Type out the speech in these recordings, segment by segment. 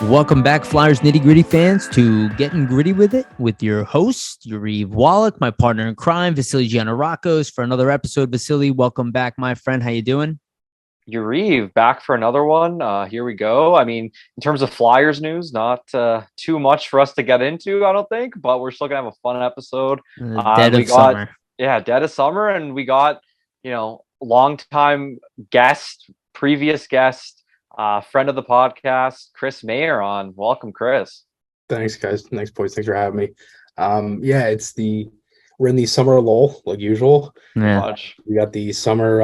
Welcome back, Flyers Nitty Gritty fans, to Getting Gritty with It with your host, Yariv, Wolok, my partner in crime, Vasili Gianarakos, for another episode. Vasili, welcome back, my friend. How you doing? Yariv, back for another one. Here we go. I mean, in terms of Flyers news, not too much for us to get into, I don't think, but we're still gonna have a fun episode. Dead of summer. Dead of summer, and we got, longtime guest, previous guest, friend of the podcast, Chris Maher on. Welcome, Chris. Thanks, guys. Thanks, boys. Thanks for having me. We're in the summer lull, like usual. Yeah. We got the summer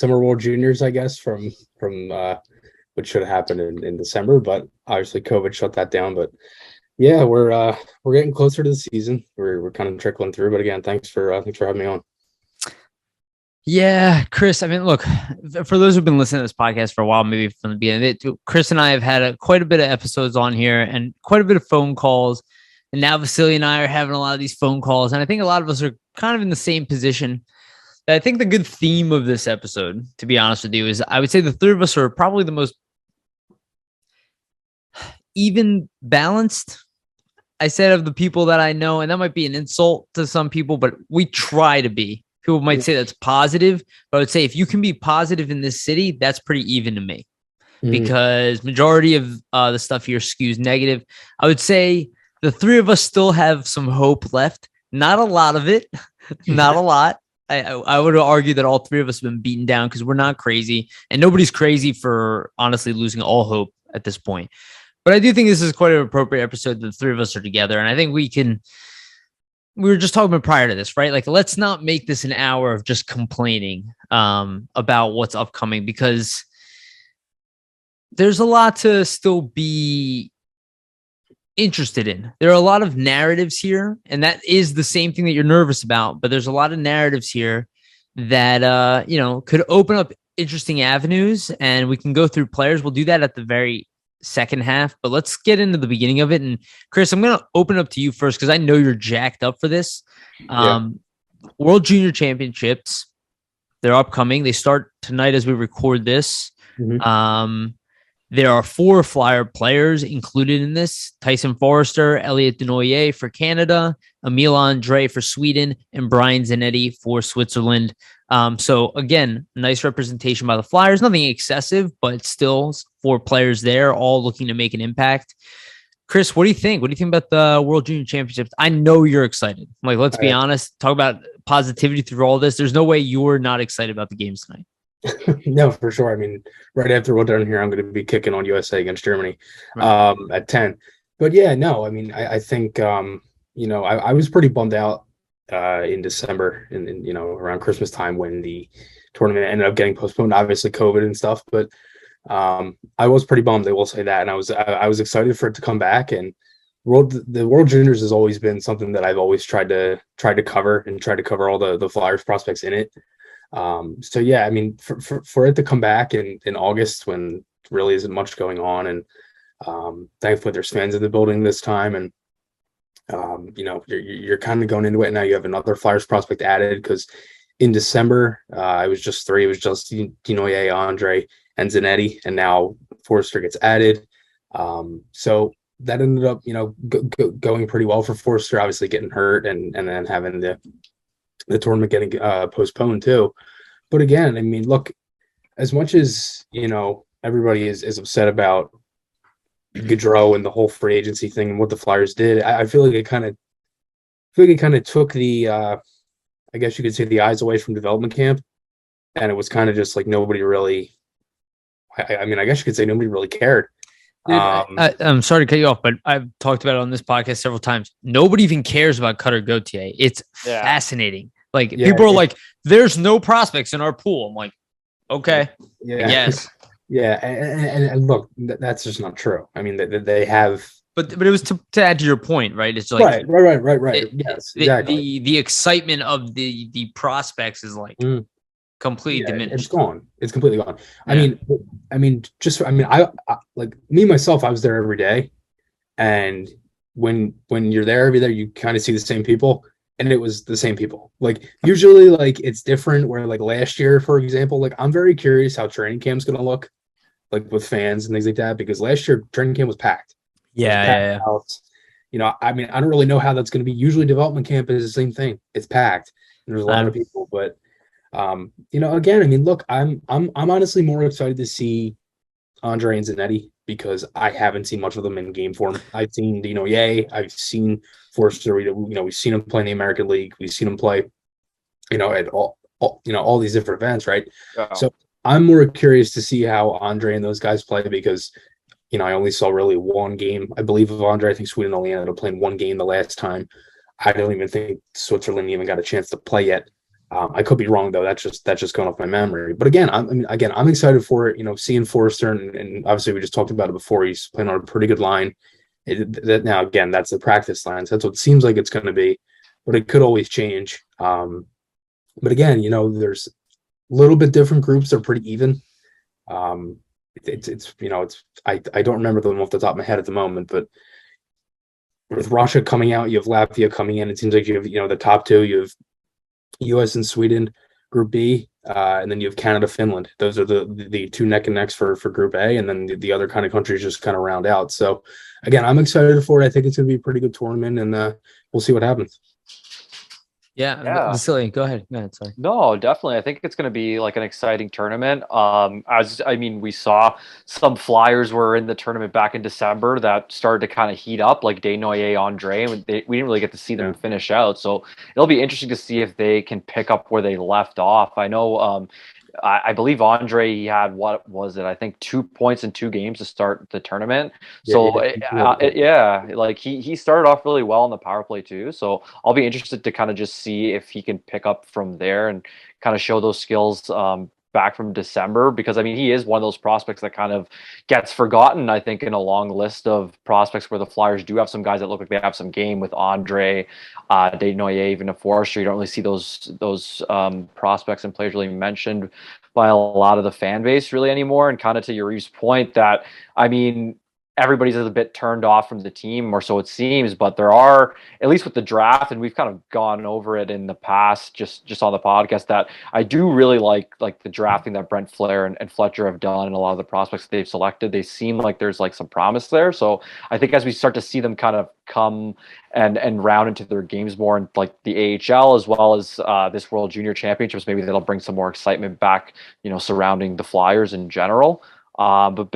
World Juniors, I guess, from which should have happened in December, but obviously COVID shut that down. But yeah, we're getting closer to the season. We're kind of trickling through. But again, thanks for having me on. Yeah, Chris, I mean, look, for those who've been listening to this podcast for a while, maybe from the beginning, Chris and I have had quite a bit of episodes on here and quite a bit of phone calls. And now Vasili and I are having a lot of these phone calls. And I think a lot of us are kind of in the same position. I think the good theme of this episode, to be honest with you, is I would say the three of us are probably the most even balanced, I said, of the people that I know. And that might be an insult to some people, but we try to be. People might say that's positive, but I would say if you can be positive in this city, that's pretty even to me, because majority of the stuff here skews negative. I would say the three of us still have some hope left. Not a lot of it, not a lot. I would argue that all three of us have been beaten down because we're not crazy, and nobody's crazy for honestly losing all hope at this point. But I do think this is quite an appropriate episode that the three of us are together, and I think we were just talking about prior to this, right? Like, let's not make this an hour of just complaining about what's upcoming, because there's a lot to still be interested in. There are a lot of narratives here, and that is the same thing that you're nervous about. But there's a lot of narratives here that, could open up interesting avenues, and we can go through players. We'll do that at the very second half, but let's get into the beginning of it. And Chris, I'm going to open up to you first, because I know you're jacked up for this. World Junior Championships, they're upcoming. They start tonight as we record this. There are 4 Flyer players included in this: Tyson Forrester, Elliot Denoyer for Canada, Emil Andre for Sweden, and Brian Zanetti for Switzerland. So again, nice representation by the Flyers. Nothing excessive, but still 4 players there, all looking to make an impact. Chris, what do you think? What do you think about the World Junior Championships? I know you're excited. Like, let's be honest. Talk about positivity through all this. There's no way you're not excited about the games tonight. No, for sure. I mean, right after we're done here, I'm going to be kicking on USA against Germany at 10. But yeah, no, I mean, I think, I was pretty bummed out in December and around Christmas time when the tournament ended up getting postponed, obviously COVID and stuff. But I was pretty bummed, I will say that. And I was excited for it to come back. And the World Juniors has always been something that I've always tried to cover and try to cover all the Flyers prospects in it. So yeah, I mean, for it to come back in August when really isn't much going on, and thankfully there's fans in the building this time, and you're kind of going into it now. You have another Flyers prospect added, because in December it was just 3. It was just Denoyer, Andre, and Zanetti, and now Forrester gets added. So that ended up going pretty well for Forrester, obviously getting hurt and then having the tournament getting postponed too. But again, I mean, look, as much as everybody is upset about Gaudreau and the whole free agency thing and what the Flyers did, I feel like it kind of took the I guess you could say the eyes away from development camp, and it was kind of just like nobody really, I mean, I guess you could say nobody really cared. Dude, I'm sorry to cut you off, but I've talked about it on this podcast several times. Nobody even cares about Cutter Gauthier. It's fascinating. Like, people are like, there's no prospects in our pool. I'm like, okay, yes. Yeah. And look, that's just not true. I mean, they have, but it was to add to your point, right? It's like, right. Yes, exactly. The excitement of the prospects is like completely diminished. It's gone. It's completely gone. Yeah. I like me, myself, I was there every day. And when you're there every day, you kind of see the same people, and it was the same people. Like, usually, like, it's different where, like, last year, for example, like, I'm very curious how training camp's going to look. like with fans and things like that, because last year training camp was packed. It was packed out. You know, I mean, I don't really know how that's going to be. Usually development camp is the same thing. It's packed. And there's a lot of people, but you know, again, I mean, look, I'm honestly more excited to see Andre and Zanetti because I haven't seen much of them in game form. I've seen Yay, I've seen Forrester. We've seen him play in the American League. We've seen him play, at all these different events, right? Yeah. So I'm more curious to see how Andre and those guys play because, I only saw really one game, I believe, of Andre. I think Sweden only ended up playing one game the last time. I don't even think Switzerland even got a chance to play yet. I could be wrong though. That's just going off my memory. But again, I'm excited for it. Seeing Forrester and obviously we just talked about it before. He's playing on a pretty good line. Now again, that's the practice line. So that's what it seems like it's going to be, but it could always change. But again, there's a little bit different groups. They're pretty even. I don't remember them off the top of my head at the moment, but with Russia coming out, you have Latvia coming in. It seems like you have the top two. You have U.S. and Sweden, Group B, and then you have Canada, Finland. Those are the two neck and necks for Group A, and then the other kind of countries just kind of round out. So again, I'm excited for it. I think it's going to be a pretty good tournament, and we'll see what happens. Yeah. Vasili, go ahead. Sorry. No, definitely. I think it's going to be like an exciting tournament. We saw some flyers were in the tournament back in December that started to kind of heat up, like Desnoyers, Andre. We didn't really get to see them finish out, so it'll be interesting to see if they can pick up where they left off. I know. I believe Andre, he had, what was it? I think 2 points in 2 games to start the tournament. So he started off really well on the power play too. So I'll be interested to kind of just see if he can pick up from there and kind of show those skills back from December, because he is one of those prospects that kind of gets forgotten, I think, in a long list of prospects where the Flyers do have some guys that look like they have some game with Andre, Desnoyers, even a Forrester. You don't really see those prospects and players really mentioned by a lot of the fan base really anymore. And kind of to Yariv's point that, everybody's a bit turned off from the team, or so it seems, but there are, at least with the draft, and we've kind of gone over it in the past, just on the podcast, that I do really like the drafting that Brent Flair and Fletcher have done, and a lot of the prospects that they've selected. They seem like there's like some promise there. So I think as we start to see them kind of come and round into their games more in like the AHL as well as this World Junior Championships, maybe that'll bring some more excitement back, surrounding the Flyers in general. But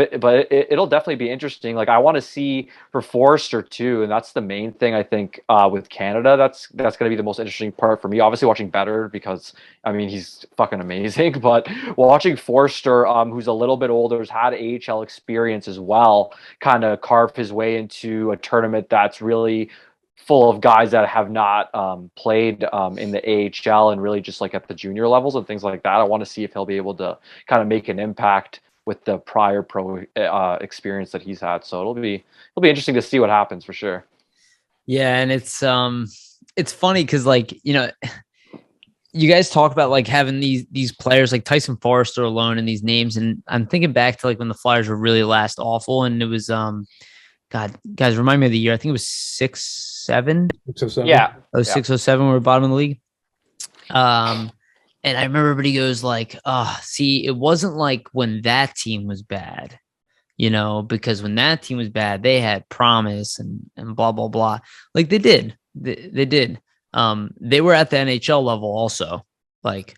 it'll definitely be interesting. Like, I want to see for Forrester too, and that's the main thing I think with Canada. That's going to be the most interesting part for me. Obviously, watching Better because he's fucking amazing. But watching Forrester, who's a little bit older, has had AHL experience as well, kind of carve his way into a tournament that's really full of guys that have not played in the AHL and really just like at the junior levels and things like that. I want to see if he'll be able to kind of make an impact with the prior pro experience that he's had. So it'll be interesting to see what happens for sure. Yeah. And it's funny because you guys talk about like having these players like Tyson Forrester alone and these names. And I'm thinking back to like when the Flyers were really last awful. And it was, God, guys, remind me of the year. I think it was 6-7. 6-07. Yeah. Oh, 6-07. We were bottom of the league. And I remember everybody goes like, see, it wasn't like when that team was bad, because when that team was bad, they had promise and blah, blah, blah. Like they did. They did. They were at the NHL level also. Like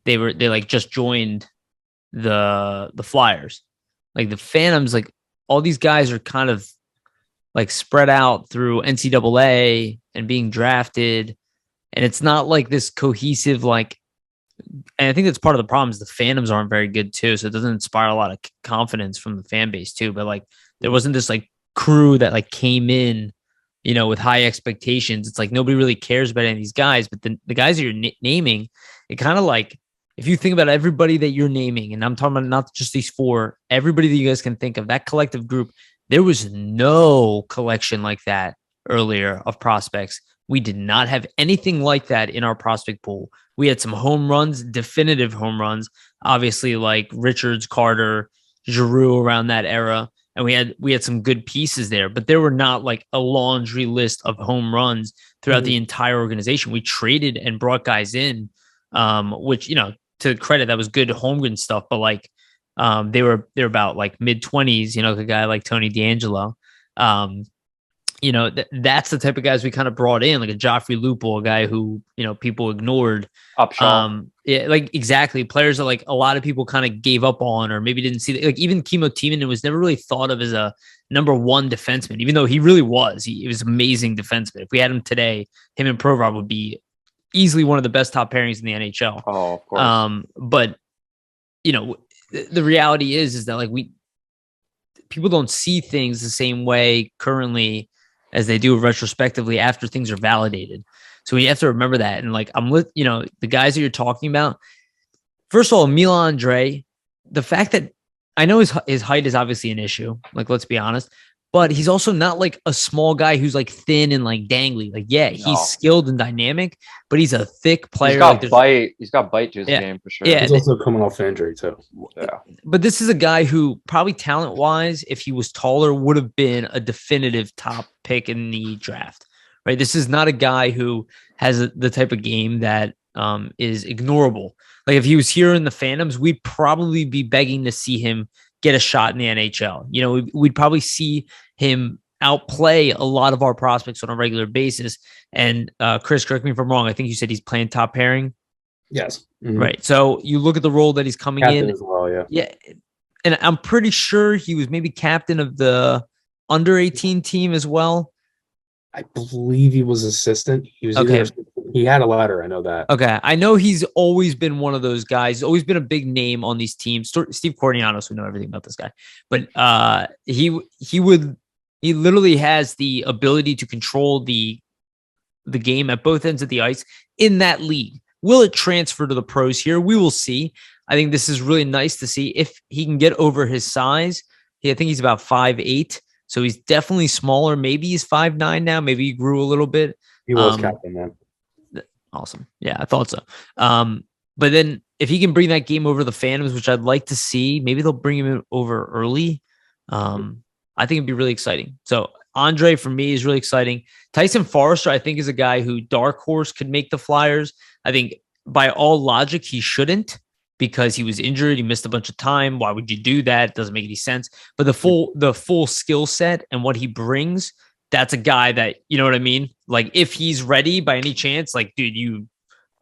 they like just joined the Flyers. Like the Phantoms, like all these guys are kind of like spread out through NCAA and being drafted. And it's not like this cohesive, like, and I think that's part of the problem is the Phantoms aren't very good too. So it doesn't inspire a lot of confidence from the fan base too. But like, there wasn't this like crew that like came in, with high expectations. It's like, nobody really cares about any of these guys, but the guys that you're naming, it kind of like, if you think about everybody that you're naming, and I'm talking about not just these 4, everybody that you guys can think of, that collective group, there was no collection like that earlier of prospects. We did not have anything like that in our prospect pool. We had some home runs, definitive home runs, obviously like Richards, Carter, Giroux around that era. And we had some good pieces there, but there were not like a laundry list of home runs throughout the entire organization. We traded and brought guys in, which, to credit, that was good homegrown stuff. But like, They're about like mid-20s, you know, a guy like Tony D'Angelo. You know, that's the type of guys we kind of brought in, like a Joffrey Lupul, a guy who, you know, people ignored. Upshaw. Yeah, like exactly. Players that like a lot of people kind of gave up on or maybe didn't see. Like even Kimo Timonen was never really thought of as a number one defenseman, even though he really was. He was amazing defenseman. If we had him today, him and Provorov would be easily one of the best top pairings in the NHL. Oh, of course. But you know, the reality is that like people don't see things the same way currently as they do retrospectively after things are validated. So we have to remember that. And like, you know, the guys that you're talking about, first of all, Milan Andre, the fact that I know his height is obviously an issue. Like, let's be honest, but he's also not like a small guy who's like thin and like dangly. Like, yeah, he's skilled and dynamic, but he's a thick player. He's got bite. He's got bite to his game for sure. Yeah, he's also coming off an injury too. Yeah, but this is a guy who probably talent wise, if he was taller, would have been a definitive top pick in the draft. Right? This is not a guy who has the type of game that is ignorable. Like if he was here in the Phantoms, we'd probably be begging to see him get a shot in the NHL. You know, we'd probably see him outplay a lot of our prospects on a regular basis. And Chris, correct me if I'm wrong. I think you said he's playing top pairing. Yes. Mm-hmm. Right. So you look at the role that he's coming captain in as well. Yeah. Yeah. And I'm pretty sure he was maybe captain of the under-18 team as well. I believe he was assistant. He was okay. He had a letter. I know that. Okay. I know he's always been one of those guys. He's always been a big name on these teams. Steve Cornianos, we know everything about this guy. But he literally has the ability to control the game at both ends of the ice in that league. Will it transfer to the pros here? We will see. I think this is really nice to see if he can get over his size. I think he's about 5'8". So he's definitely smaller. Maybe he's 5'9" now. Maybe he grew a little bit. He was captain then. Awesome. Yeah, I thought so. But then if he can bring that game over the Phantoms, which I'd like to see, maybe they'll bring him over early. I think it'd be really exciting. So Andre for me is really exciting. Tyson Forrester, I think, is a guy who dark horse could make the Flyers. I think by all logic, he shouldn't because he was injured. He missed a bunch of time. Why would you do that? It doesn't make any sense. But the full skill set and what he brings, that's a guy that, you know what I mean? Like if he's ready by any chance, like, dude, you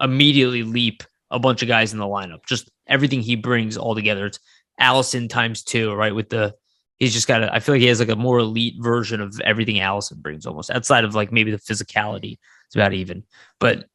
immediately leap a bunch of guys in the lineup. Just everything he brings all together. It's Allison times 2, right? He's just got I feel like he has like a more elite version of everything Allison brings almost outside of like maybe the physicality. It's about even, but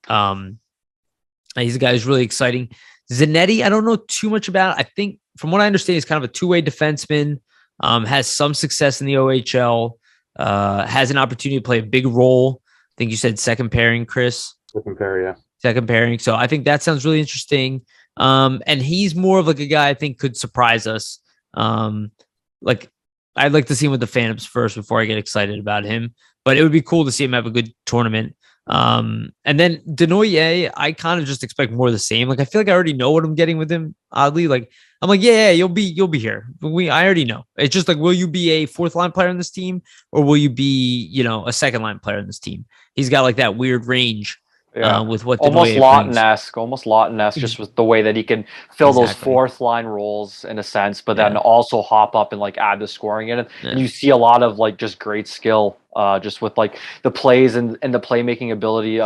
he's a guy who's really exciting. Zanetti, I don't know too much about. I think from what I understand, he's kind of a two-way defenseman, has some success in the OHL, has an opportunity to play a big role. I think you said second pairing, Chris. Second pair, yeah. Second pairing. So I think that sounds really interesting. And he's more of like a guy I think could surprise us. Like I'd like to see him with the Phantoms first before I get excited about him. But it would be cool to see him have a good tournament. And then Denoyer, I kind of just expect more of the same. Like I feel like I already know what I'm getting with him. Oddly, like I'm like, yeah, you'll be here. I already know. It's just like, will you be a fourth line player in this team, or will you be, a second line player in this team? He's got like that weird range. With what almost Lawton-esque, just with the way that he can fill those fourth line roles in a sense, but then also hop up and like add the scoring in it. And you see a lot of like just great skill, just with like the plays and the playmaking ability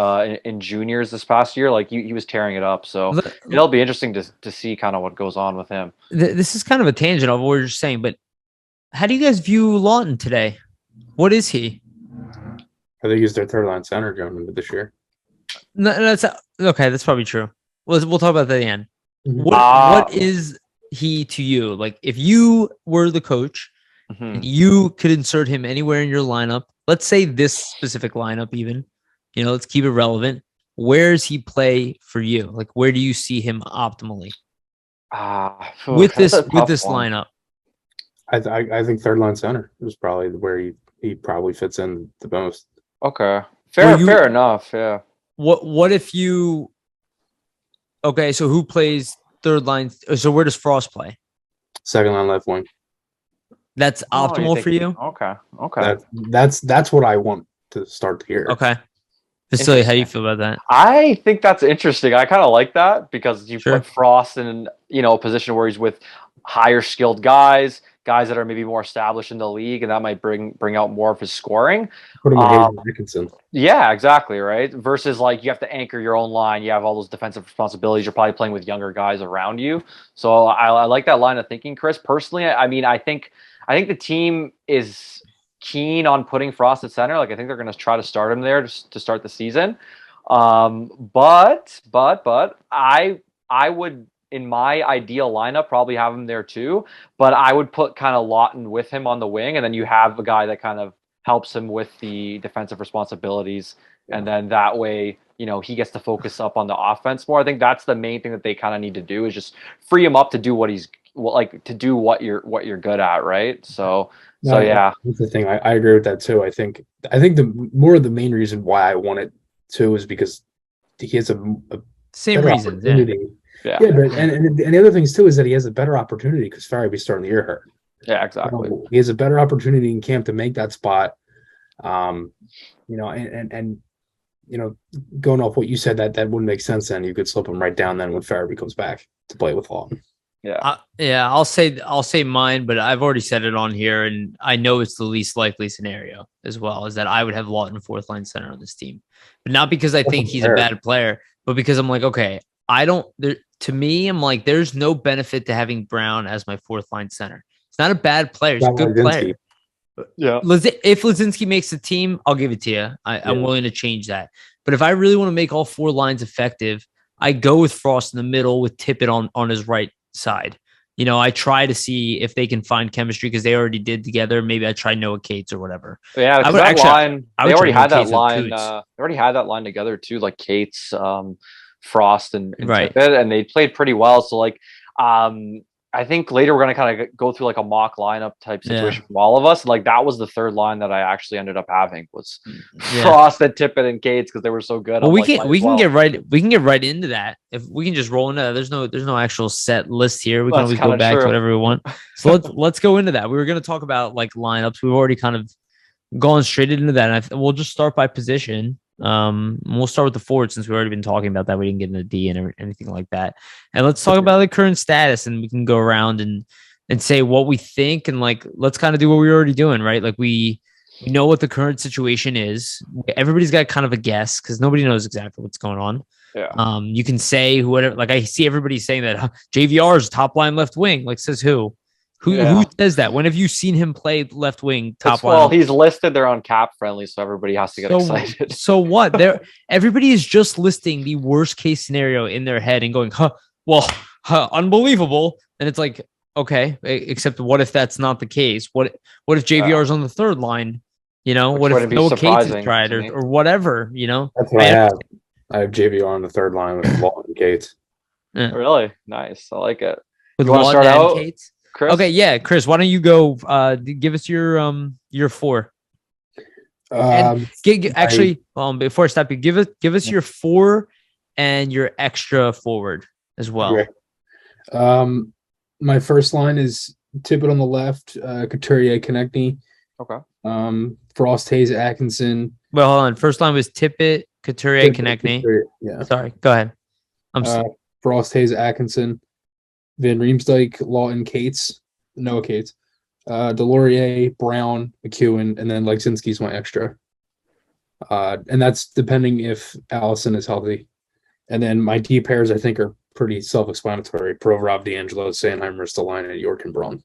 in juniors this past year. Like he was tearing it up. So it'll be interesting to see kind of what goes on with him. This is kind of a tangent of what we're just saying, but how do you guys view Lawton today? What is he? I think he's their third line center going into this year. No, that's okay. That's probably true. We'll talk about that at the end. What is he to you? Like, if you were the coach, and you could insert him anywhere in your lineup. Let's say this specific lineup, even. Let's keep it relevant. Where does he play for you? Like, where do you see him optimally? With this lineup, I think third line center is probably where he probably fits in the most. Okay, fair enough. Yeah. What if you? Okay, so who plays third line? So where does Frost play? Second line left wing. That's optimal for you. Okay. That's what I want to start here. Okay. Vasili, how do you feel about that? I think that's interesting. I kind of like that because you put Frost in a position where he's with higher skilled guys that are maybe more established in the league, and that might bring out more of his scoring. Put him with Hayden Dickinson. Yeah, exactly, right? Versus like you have to anchor your own line. You have all those defensive responsibilities. You're probably playing with younger guys around you. So I like that line of thinking, Chris. Personally, I mean, I think the team is keen on putting Frost at center. Like I think they're going to try to start him there to start the season. But I would, in my ideal lineup, probably have him there too. But I would put kind of Lawton with him on the wing, and then you have a guy that kind of helps him with the defensive responsibilities. And then that way, he gets to focus up on the offense more. I think that's the main thing that they kind of need to do, is just free him up to do what you're good at. Right. So yeah, that's the thing. I agree with that too. I think the main reason why I want it too is because he has a same reason. Yeah. But and the other things too is that he has a better opportunity because Farabee starting the year hurt. Yeah, exactly. He has a better opportunity in camp to make that spot. And going off what you said, that wouldn't make sense. Then you could slip him right down then when Farabee comes back to play with Lawton. Yeah. I'll say mine, but I've already said it on here, and I know it's the least likely scenario as well, is that I would have Lawton fourth line center on this team, but not because I think he's a bad player, but because I'm like, okay, to me, I'm like, there's no benefit to having Brown as my fourth line center. It's not a bad player. He's a good player. Yeah. If Lazinski makes the team, I'll give it to you. I'm willing to change that. But if I really want to make all four lines effective, I go with Frost in the middle with Tippett on his right side. I try to see if they can find chemistry because they already did together. Maybe I try Noah Cates or whatever. Yeah, they already had that line. They already had that line together too, like Cates, Frost, and right. Tippett, and they played pretty well. So like, I think later we're going to kind of go through like a mock lineup type situation from all of us. Like that was the third line that I actually ended up having was Frost and Tippett and Cates because they were so good. Well, we can get right into that. If we can just roll into that. There's no actual set list here. We can always go back to whatever we want. So let's go into that. We were going to talk about like lineups. We've already kind of gone straight into that. And we'll just start by position. We'll start with the forward since we've already been talking about that. We didn't get into D and anything like that. And let's talk about the current status, and we can go around and say what we think, and like let's kind of do what we're already doing, right? Like we know what the current situation is. Everybody's got kind of a guess because nobody knows exactly what's going on. Yeah. You can say whoever. Like I see everybody saying that JVR is top line left wing. Like says who? Who says that? When have you seen him play left wing top line? Well, he's listed there on Cap Friendly, so everybody has to get excited. So what? Everybody is just listing the worst case scenario in their head and going, unbelievable. And it's like, okay, except what if that's not the case? What if JVR is on the third line? What if Noah Cates is tried or whatever? That's what I have. I have JVR on the third line with Lawton and Cates. Yeah. Really nice. I like it. With Lawton and Cates. Chris? Okay, yeah, Chris, why don't you go? Give us your four. Actually, before I stop you, give us your four and your extra forward as well. Okay. My first line is Tippett on the left, Couturier, Konechny. Okay. Frost, Hayes, Atkinson. Well, hold on. First line was Tippett, Couturier, Konechny. Yeah. Sorry. Go ahead. I'm sorry. Frost, Hayes, Atkinson. Van Riemsdyk, Lawton, Cates, Noah Cates, Delorier, Brown, McEwen, and then Legzinski's my extra. And that's depending if Allison is healthy. And then my D pairs, I think, are pretty self-explanatory. Provorov, D'Angelo, Sandheimer, Stein, York, and Braun.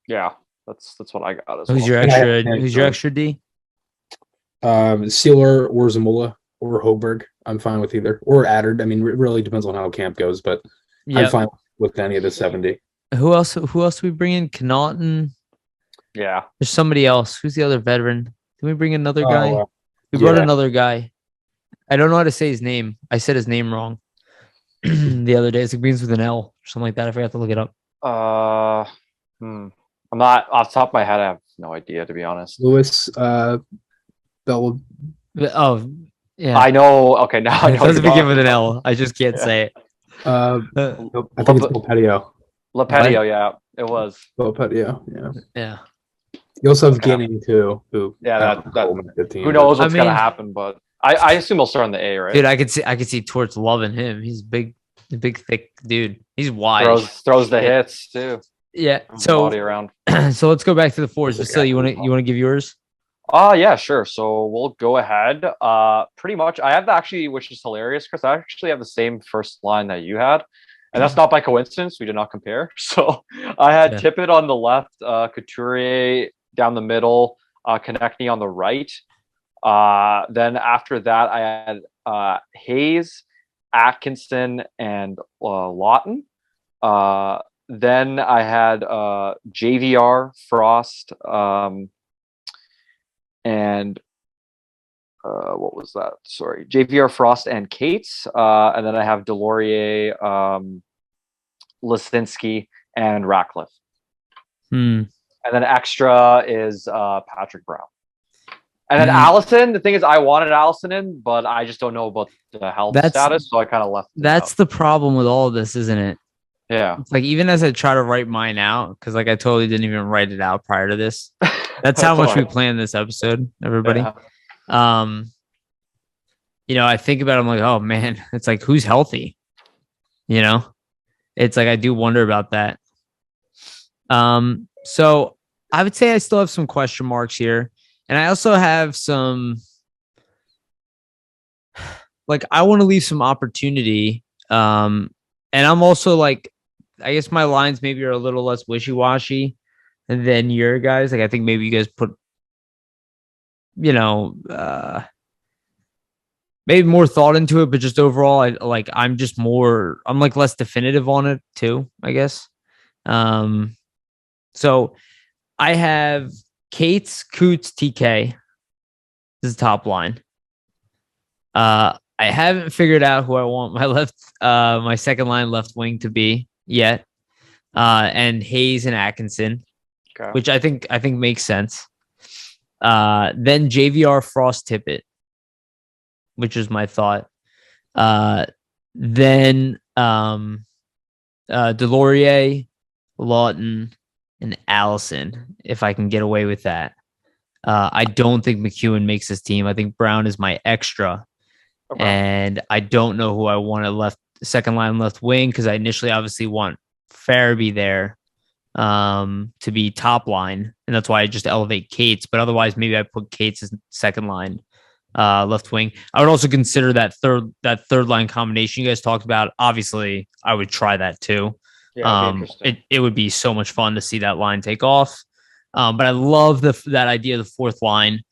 Yeah, that's what I got as well. Who's your extra D? Sealer or Zamula or Hoberg. I'm fine with either. Or Addard. I mean, it really depends on how camp goes, but I'm fine with any of the 70. Who else do we bring in? Connaughton. Yeah. There's somebody else. Who's the other veteran? Did we bring another guy? We brought another guy. I don't know how to say his name. I said his name wrong the other day. It begins with an L or something like that. I forgot to look it up. I'm not off the top of my head. I have no idea, to be honest. Lewis Bell. Oh, yeah. I know. Okay, now I know. It doesn't begin with an L. I just can't say it. I think it's Lopetio. Lopetio, yeah, it was. Lopetio, yeah. You also have Guinea too. Who knows what's gonna happen? But I assume he'll start on the A, right? Dude, I could see Torts loving him. He's a big, thick dude. He's wide. Throws the hits too. Yeah. Body around. So let's go back to the fours. Vasili, you want to give yours? Yeah, sure. So we'll go ahead. Pretty much, I have actually, which is hilarious, Chris. I actually have the same first line that you had, and that's not by coincidence. We did not compare. So I had Tippett on the left, Couturier down the middle, Konechny on the right. Then after that, I had Hayes, Atkinson, and Lawton. Then I had JVR, Frost, and what was that? Sorry, JVR, Frost, and Cates. And then I have Delorier, Lisinski, and Ratcliffe. And then extra is Patrick Brown. And then Allison, the thing is, I wanted Allison in, but I just don't know about the health status, so I kind of left. That's the problem with all of this, isn't it? Yeah. It's like, even as I try to write mine out, because like I totally didn't even write it out prior to this. That's how much we planned this episode, everybody. Yeah. I think about it, I'm like, oh man, it's like, who's healthy? It's like, I do wonder about that. So I would say I still have some question marks here. And I also have some, like, I want to leave some opportunity. And I'm also like, I guess my lines maybe are a little less wishy-washy than your guys. Like, I think maybe you guys put, maybe more thought into it, but just overall, I'm like less definitive on it too, I guess. So I have Cates, Coots, TK. This is the top line. I haven't figured out who I want my second line left wing to be yet. And Hayes and Atkinson, which I think makes sense. Then JVR, Frost, Tippett, which is my thought. Then Delorier, Lawton, and Allison, if I can get away with that. I don't think McEwen makes this team. I think Brown is my extra. Okay. And I don't know who I want at second line left wing, because I initially obviously want Farabee there to be top line. And that's why I just elevate Cates. But otherwise, maybe I put Cates as second line left wing. I would also consider that third line combination you guys talked about. Obviously, I would try that too. Yeah, it would be so much fun to see that line take off. But I love that idea of the fourth line.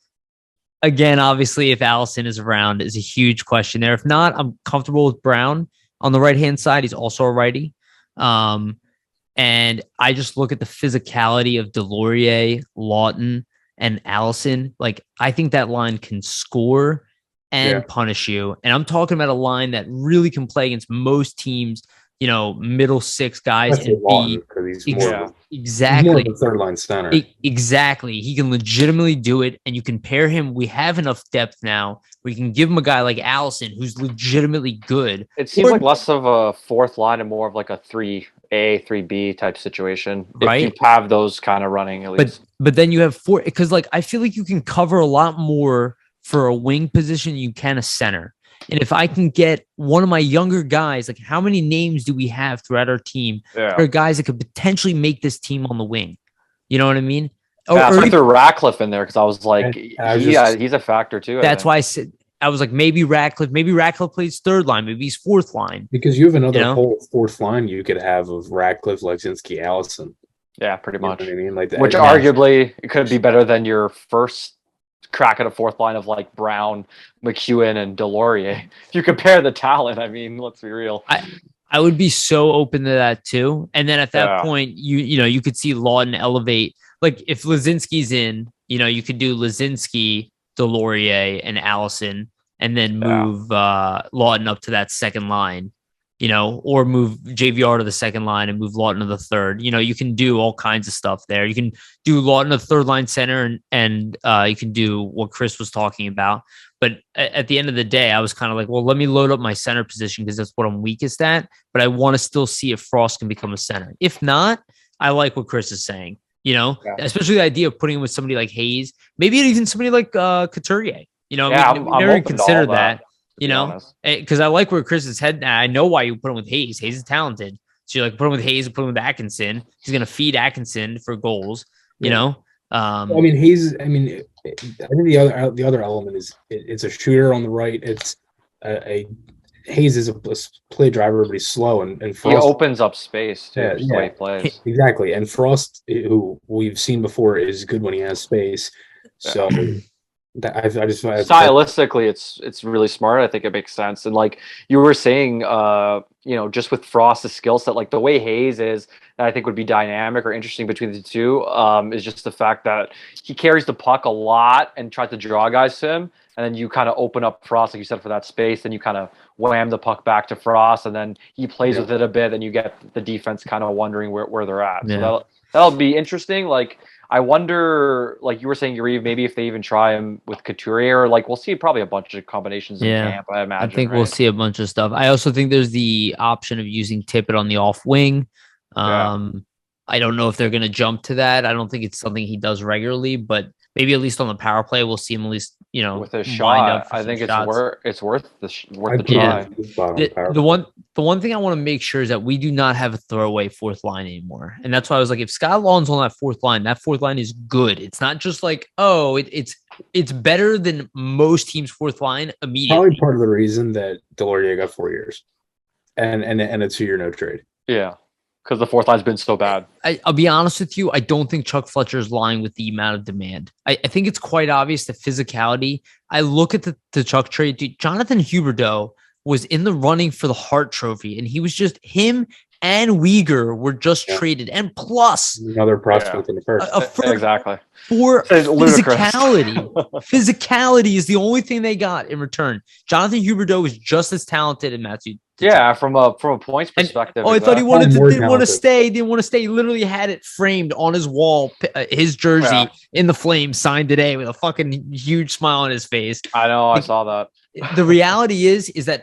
Again, obviously, if Allison is around, is a huge question there. If not, I'm comfortable with Brown on the right-hand side. He's also a righty. And I just look at the physicality of Delorier, Lawton, and Allison. Like, I think that line can score and punish you. And I'm talking about a line that really can play against most teams, middle six guys. And be exactly more of the third line center. Exactly. He can legitimately do it. And you can pair him. We have enough depth now. We can give him a guy like Allison, who's legitimately good. It seems like less of a fourth line and more of like a 3A, 3B type situation. Right. If you have those kind of running, at least. But then you have four, because like, I feel like you can cover a lot more for a wing position you can a center. And if I can get one of my younger guys, like, how many names do we have throughout our team? There are guys that could potentially make this team on the wing. You know what I mean? I threw Ratcliffe in there because I was like, he's a factor too. That's why I said, I was like, maybe Ratcliffe plays third line. Maybe he's fourth line. Because you have another whole fourth line you could have of Ratcliffe, Lisinski, Allison. Yeah, pretty much. You know what I mean? Like, which arguably it could be better than your first crack at a fourth line of like Brown, McEwen, and Delorier. If you compare the talent, I mean, let's be real. I would be so open to that too. And then at that point, you could see Lawton elevate. Like, if Lisinski's in, you could do Lisinski, Delorier, and Allison, and then move Lawton up to that second line. Or move JVR to the second line and move Lawton to the third. You can do all kinds of stuff there. You can do Lawton to third line center, and you can do what Chris was talking about. But at the end of the day, I was kind of like, well, let me load up my center position because that's what I'm weakest at. But I want to still see if Frost can become a center. If not, I like what Chris is saying, especially the idea of putting him with somebody like Hayes, maybe even somebody like Couturier. We never considered that. Because I like where Chris is heading. I know why you put him with Hayes. Hayes is talented. So you're like, put him with Hayes, put him with Atkinson. He's going to feed Atkinson for goals, you know? I mean, Hayes, I think the other element is it's a shooter on the right. It's Hayes is a play driver, but he's slow, and Frost, he opens up space too. The way he plays. Exactly. And Frost, who we've seen before, is good when he has space. So stylistically, it's really smart. I think it makes sense. And like you were saying, just with Frost's skill set, like the way Hayes is, that I think would be dynamic or interesting between the two, is just the fact that he carries the puck a lot and tries to draw guys to him. And then you kind of open up Frost, like you said, for that space. Then you kind of wham the puck back to Frost, and then he plays with it a bit, and you get the defense kind of wondering where they're at. Yeah. So that'll be interesting. Like I wonder, like you were saying, Yariv, maybe if they even try him with Couturier, or like we'll see probably a bunch of combinations in camp. I imagine. I think we'll see a bunch of stuff. I also think there's the option of using Tippett on the off wing. I don't know if they're going to jump to that. I don't think it's something he does regularly, but maybe at least on the power play, we'll see him at least, with a shot. I think it's worth the try. The one thing I want to make sure is that we do not have a throwaway fourth line anymore. And that's why I was like, if Scott Long's on that fourth line is good. It's not just like, it's better than most teams' fourth line immediately. Probably part of the reason that Delorier got 4 years and a 2-year no trade. Yeah. Because the fourth line's been so bad. I'll be honest with you. I don't think Chuck Fletcher is lying with the amount of demand. I think it's quite obvious the physicality. I look at the Chuck trade. Dude, Jonathan Huberdeau was in the running for the Hart Trophy, and he was just him and Uyghur were just traded, and plus another prospect in the first. Exactly. For physicality. Physicality is the only thing they got in return. Jonathan Huberdeau is just as talented as Matthew. Yeah, from a points perspective. I thought he didn't want to stay. He literally had it framed on his wall, his jersey in the Flames, signed today with a fucking huge smile on his face. I know, I saw that. The reality is that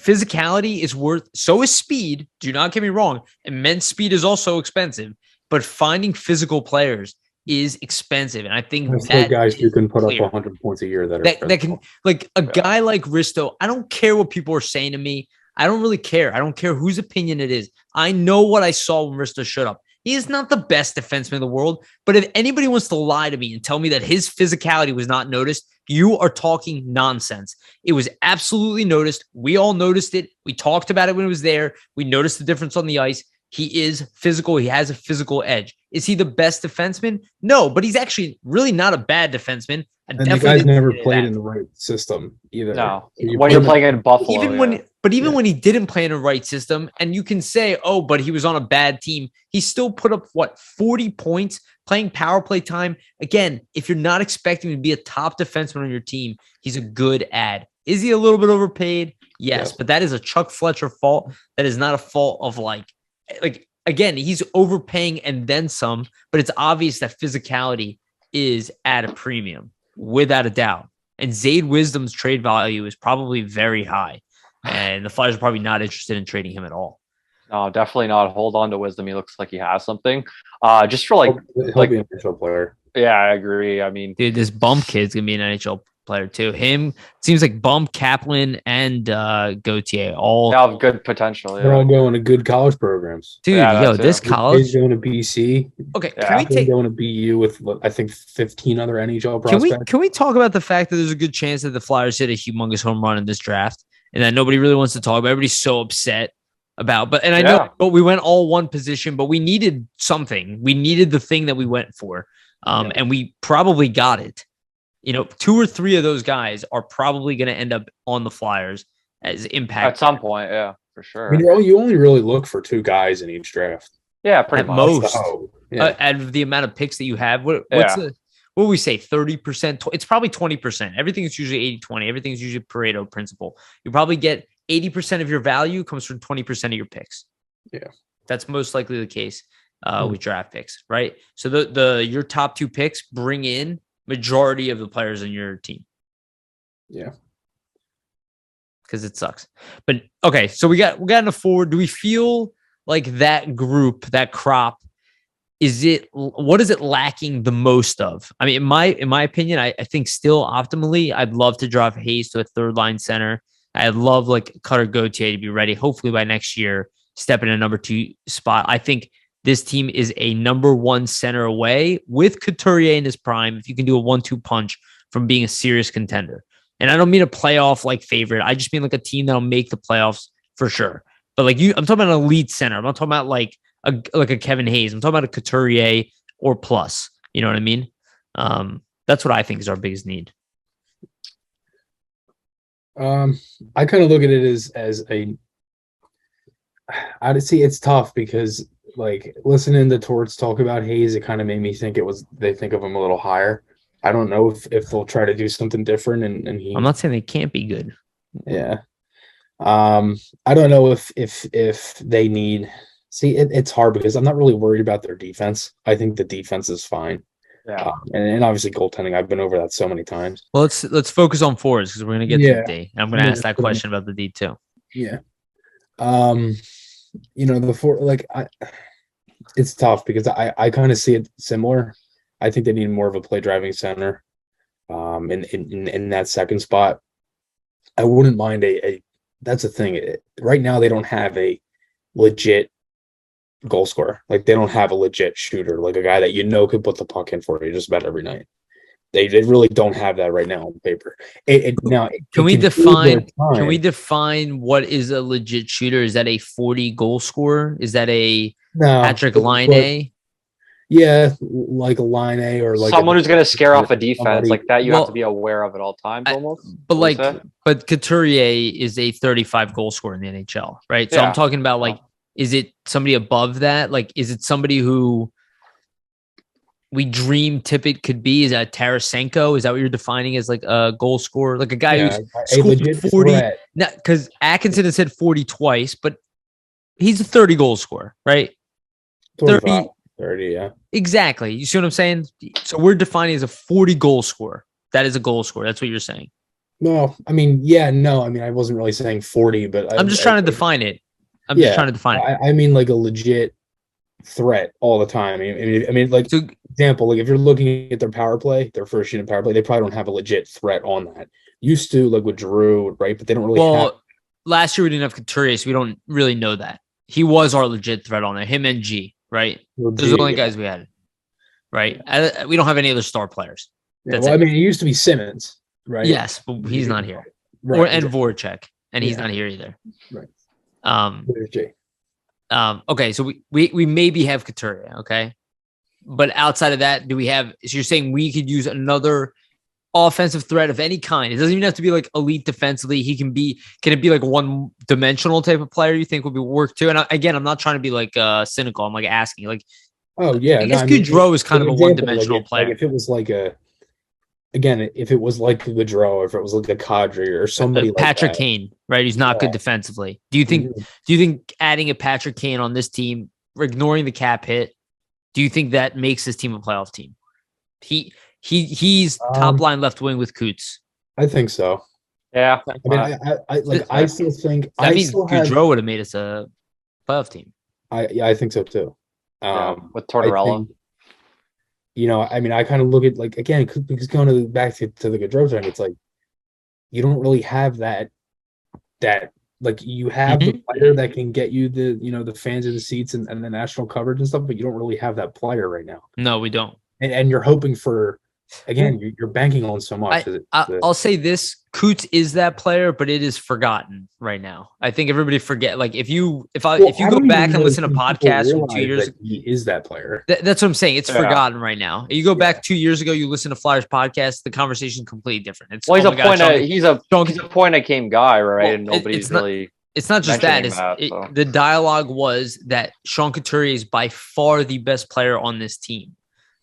physicality is worth, so is speed. Do not get me wrong. Immense speed is also expensive, but finding physical players is expensive. And I think that guys who can put up 100 points a year that can, like a guy like Risto, I don't care what people are saying to me. I don't really care. I don't care whose opinion it is. I know what I saw when Risto showed up. He is not the best defenseman in the world, but if anybody wants to lie to me and tell me that his physicality was not noticed, you are talking nonsense. It was absolutely noticed. We all noticed it. We talked about it when it was there. We noticed the difference on the ice. He is physical. He has a physical edge. Is he the best defenseman? No, but he's actually really not a bad defenseman. And the guy's never played in the right system either. No, when you're playing in Buffalo. Even when he didn't play in a right system, and you can say, but he was on a bad team, he still put up, 40 points playing power play time. Again, if you're not expecting him to be a top defenseman on your team, he's a good ad. Is he a little bit overpaid? Yes, but that is a Chuck Fletcher fault. That is not a fault of like again, he's overpaying and then some, but it's obvious that physicality is at a premium without a doubt. And Zayd Wisdom's trade value is probably very high, and the Flyers are probably not interested in trading him at all. No, definitely not. Hold on to Wisdom. He looks like he has something. Just for he'll be an NHL player. Yeah, I agree. I mean, dude, this Bump kid's gonna be an NHL player too. Him seems like Bump, Kaplan, and Gauthier all have good potential. They're all going to good college programs. Dude, this college he's going to BC. Okay, can we going to BU with I think 15 other NHL prospects? Can we talk about the fact that there's a good chance that the Flyers hit a humongous home run in this draft, and that nobody really wants to talk about? Everybody's so upset about, but I know, but we went all one position, but we needed something. We needed the thing that we went for, and we probably got it. 2 or 3 of those guys are probably going to end up on the Flyers as impact at some point. Yeah, for sure. I mean, you only really look for 2 guys in each draft. Yeah, pretty much. Most. Out of the amount of picks that you have, what would we say? 30%? It's probably 20%. Everything is usually 80-20. Everything is usually Pareto principle. You probably get 80% of your value comes from 20% of your picks. Yeah, that's most likely the case with draft picks, right? So your top 2 picks bring in majority of the players in your team. Yeah. Because it sucks. But okay, so we got in a forward. Do we feel like that group, that crop, what is it lacking the most of? I mean, in my opinion, I think still optimally, I'd love to drop Hayes to a third line center. I'd love Cutter Gauthier to be ready, hopefully by next year. step in a number 2 spot. I think this team is a number 1 center away with Couturier in his prime. If you can do a 1-2 punch from being a serious contender. And I don't mean a playoff like favorite. I just mean like a team that'll make the playoffs for sure. But like I'm talking about an elite center. I'm not talking about like a Kevin Hayes. I'm talking about a Couturier or plus. You know what I mean? That's what I think is our biggest need. I kind of look at it as I'd see it's tough because like listening to Torts talk about Hayes, it kind of made me think they think of him a little higher. I don't know if they'll try to do something different and he. I'm not saying they can't be good. Yeah. I don't know if they need. See, it's hard because I'm not really worried about their defense. I think the defense is fine. Yeah, and obviously goaltending. I've been over that so many times. Well, let's focus on forwards because we're gonna get to the D. And I'm gonna ask that question about the D too. Yeah. It's tough because I kind of see it similar. I think they need more of a play driving center. In that second spot, I wouldn't mind that's the thing. Right now, they don't have a legit goal scorer. Like they don't have a legit shooter, like a guy that could put the puck in for you just about every night. They really don't have that right now on paper. Can we define what is a legit shooter? Is that a 40 goal scorer? Is that a Patrick Laine? Yeah, like a Laine or like someone who's going to scare off a defense like that. You have to be aware of at all times, almost. But Couturier is a 35 goal scorer in the NHL, right? So I'm talking about like, is it somebody above that? Like, is it somebody who we dream Tippett could be? Is that Tarasenko? Is that what you're defining as like a goal scorer? Like a guy who's scored 40? Because Atkinson has said 40 twice, but he's a 30 goal scorer, right? 30, yeah. Exactly. You see what I'm saying? So we're defining as a 40 goal scorer. That is a goal scorer. That's what you're saying. No, I mean, I wasn't really saying 40, but I'm just trying to define it. I mean, like a legit threat all the time. I mean, like, so, example, like if you're looking at their power play, their first unit power play, they probably don't have a legit threat on that. Used to, like with Giroux, right? But they don't really have. Last year we didn't have Couturier, so we don't really know that. He was our legit threat on there. Him and G, right? Those are the only guys we had, right? We don't have any other star players. I mean, it used to be Simmons, right? Yes, but he's not here. Right, and Voracek, and he's not here either. Right. Okay, so we maybe have Couturier, okay? But outside of that, so you're saying we could use another offensive threat of any kind? It doesn't even have to be like elite defensively. Can it be like one dimensional type of player you think would be work too? And again, I'm not trying to be like cynical. I'm like asking like, oh yeah, I guess Gaudreau is kind of a one-dimensional player. Like if it was like if it was like Gaudreau, or if it was like a Kadri or somebody like Patrick Cain, right? He's not good defensively. Do you think adding a Patrick Cain on this team, ignoring the cap hit, do you think that makes this team a playoff team? He's top line left wing with Coots. I think so. Yeah. I mean, I still think that means Gaudreau would have made us a playoff team. I think so too. With Tortorella. I mean, I kind of look at like again because going back to the Gaudreau thing, it's like you don't really have that like you have the player that can get you the fans in the seats and the national coverage and stuff, but you don't really have that player right now. No, we don't. And you're hoping for. Again, you're banking on so much. I'll say this: Coots is that player, but it is forgotten right now. I think everybody forget. Like if you go back and listen to podcasts from 2 years ago, he is that player. That's what I'm saying. It's forgotten right now. You go back 2 years ago, you listen to Flyers podcast, the conversation is completely different. He's a point of game guy, right? And nobody's really. It's not just that. The dialogue was that Sean Couturier is by far the best player on this team.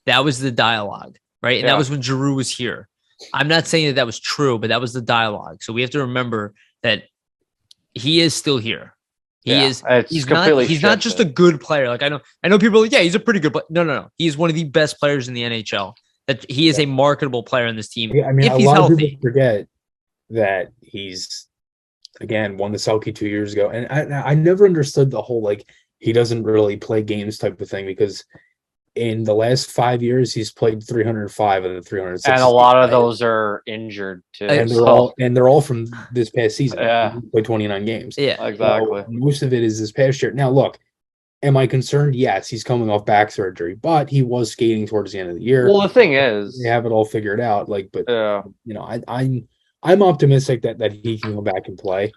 That was the dialogue. Right. And that was when Giroux was here. I'm not saying that was true, but that was the dialogue. So we have to remember that he is still here. He's not just a good player. Like I know people are like, he's a pretty good player. No. He's one of the best players in the NHL. That he is a marketable player in this team. Yeah, I mean, if he's healthy. Of people forget that he's again won the Selke 2 years ago. And I never understood the whole like he doesn't really play games type of thing because in the last 5 years, he's played 305 of the 306. And a lot of those are injured too. And they're all from this past season. Yeah. He played 29 games. Yeah, exactly. So most of it is this past year. Now, look, am I concerned? Yes, he's coming off back surgery, but he was skating towards the end of the year. Well, the thing is, they have it all figured out. yeah. I'm optimistic that he can come back and play.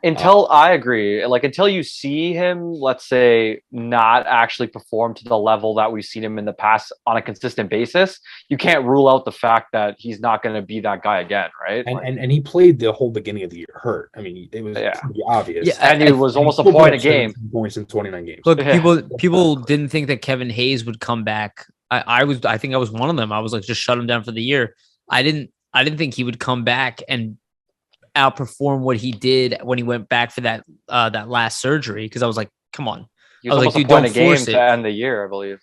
I agree. Until you see him, let's say, not actually perform to the level that we've seen him in the past on a consistent basis, you can't rule out the fact that he's not going to be that guy again, right? And he played the whole beginning of the year hurt. I mean, it was pretty obvious. Yeah, and it was almost a point a game. Points in 29 games. Look, people didn't think that Kevin Hayes would come back. I think I was one of them. I was like, just shut him down for the year. I didn't think he would come back and outperform what he did when he went back for that last surgery, because I was like, come on. He was almost a point a game to end the year, I believe.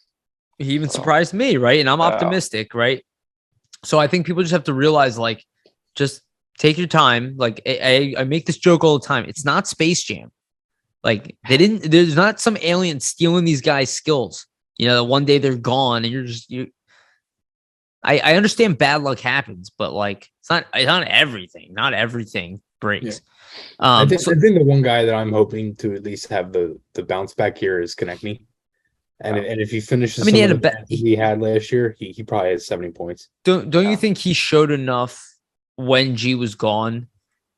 He even surprised me, right? And I'm optimistic, right? So I think people just have to realize, like, just take your time. Like, I make this joke all the time. It's not Space Jam. Like, there's not some alien stealing these guys' skills. You know, one day they're gone and I understand bad luck happens, but like it's not everything. Not everything breaks. Yeah. I think the one guy that I'm hoping to at least have the bounce back here is Konechny. And if he finishes, he had last year, he probably has 70 points. Don't you think he showed enough when G was gone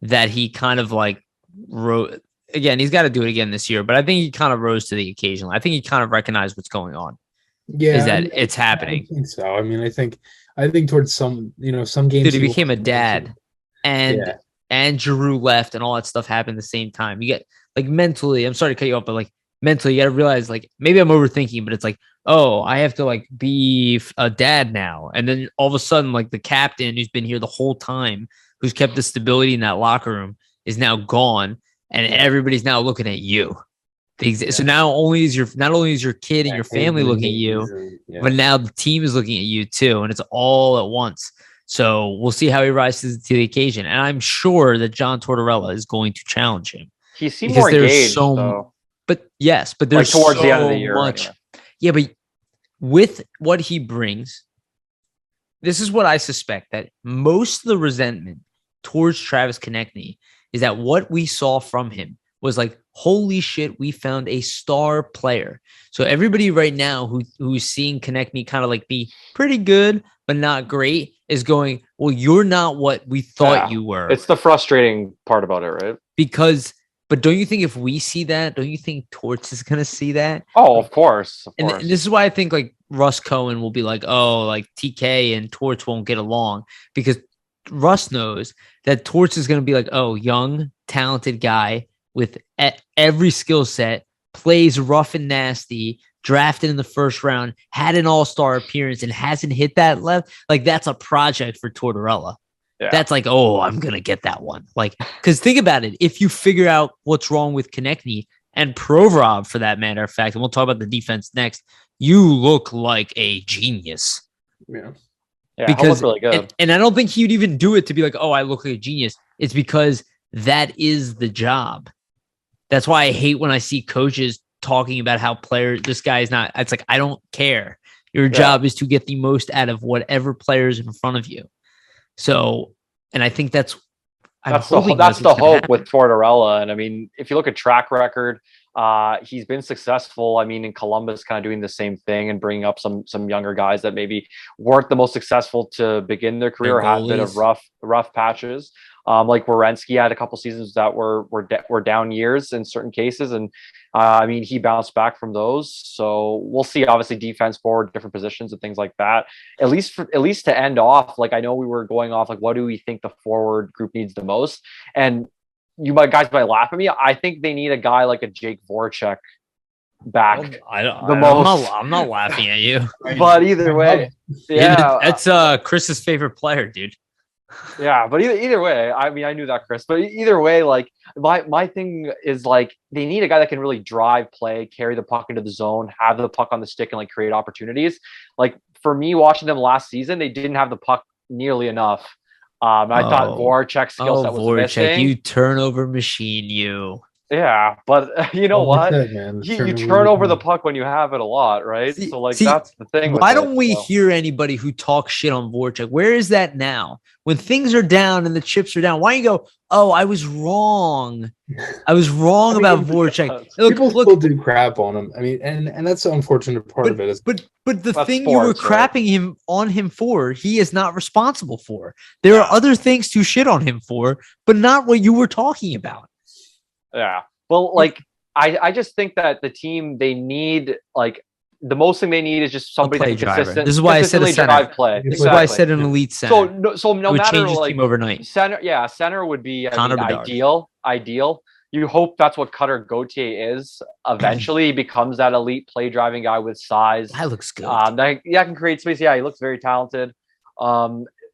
that he kind of like wrote again? He's got to do it again this year, but I think he kind of rose to the occasion. I think he kind of recognized what's going on. Yeah, is that it's happening? I think so. I mean, I think towards some games, dude, he became a dad, and Giroux left, and all that stuff happened at the same time. You get like mentally. I'm sorry to cut you off, but like mentally, you got to realize like maybe I'm overthinking, but it's like, oh, I have to like be a dad now, and then all of a sudden, like the captain who's been here the whole time, who's kept the stability in that locker room, is now gone, and everybody's now looking at you. So not only is your kid and your family looking at you, but now the team is looking at you too, and it's all at once. So we'll see how he rises to the occasion, and I'm sure that John Tortorella is going to challenge him. He seemed more engaged, but there's towards so the end of the year, much. Anyway. Yeah, but with what he brings, this is what I suspect, that most of the resentment towards Travis Konechny is that what we saw from him was like, holy shit, we found a star player. So everybody right now who's seeing Konechny kind of like be pretty good, but not great, is going, well, you're not what we thought you were. It's the frustrating part about it, right? But don't you think if we see that, don't you think Torts is going to see that? Oh, of course. And this is why I think like Russ Cohen will be like, oh, like TK and Torts won't get along, because Russ knows that Torts is going to be like, oh, young, talented guy with every skill set, plays rough and nasty, drafted in the first round, had an all-star appearance and hasn't hit that level. Like, that's a project for Tortorella. Yeah. That's like, oh, I'm going to get that one. Like, because think about it. If you figure out what's wrong with Konechny and Provorov, for that matter of fact, and we'll talk about the defense next, you look like a genius. Yeah. Yeah, because really good. And I don't think he would even do it to be like, oh, I look like a genius. It's because that is the job. That's why I hate when I see coaches talking about how this guy is not. It's like, I don't care. Your job is to get the most out of whatever players in front of you. So, and I think that's the hope with Tortorella. And I mean, if you look at track record, he's been successful. I mean, in Columbus, kind of doing the same thing and bringing up some younger guys that maybe weren't the most successful to begin their career, or had a bit of rough patches. Like Werenski had a couple seasons that were down years in certain cases, and I mean, he bounced back from those. So we'll see. Obviously, defense, forward, different positions and things like that. At least to end off, like, I know we were going off like, what do we think the forward group needs the most? And guys might laugh at me. I think they need a guy like a Jake Voracek back. I'm not laughing at you. But either way, that's Chris's favorite player, dude. Yeah, but either way, I mean, I knew that, Chris. But either way, like, my thing is like, they need a guy that can really drive play, carry the puck into the zone, have the puck on the stick, and like create opportunities. Like, for me, watching them last season, they didn't have the puck nearly enough. I thought Voracek's skill set was missing. You turnover machine, you. Yeah, but you know Like I what? said, man, You turn over the puck when you have it a lot, right? So like See, that's the thing with why it. don't we So. hear anybody who talks shit on Voracek? Where is that now? When things are down and the chips are down, why don't you go, oh, I was wrong. I was wrong about Voracek. People Look, still do crap on him. I mean, and that's the unfortunate part of it is, but the That's thing you were sports, right? crapping him on him for, he is not responsible for. There are other things to shit on him for, but not what you were talking about. Yeah. Well, like I just think that the team they need like the most thing they need is just somebody that can This is why I said a consistently center. drive play. This is why I said an elite center. So no It would matter change his like team overnight. center would be Connor Bedard. ideal. You hope that's what Cutter Gauthier is. Eventually, he becomes that elite play driving guy with size. That looks good. That can create space. Yeah, he looks very talented.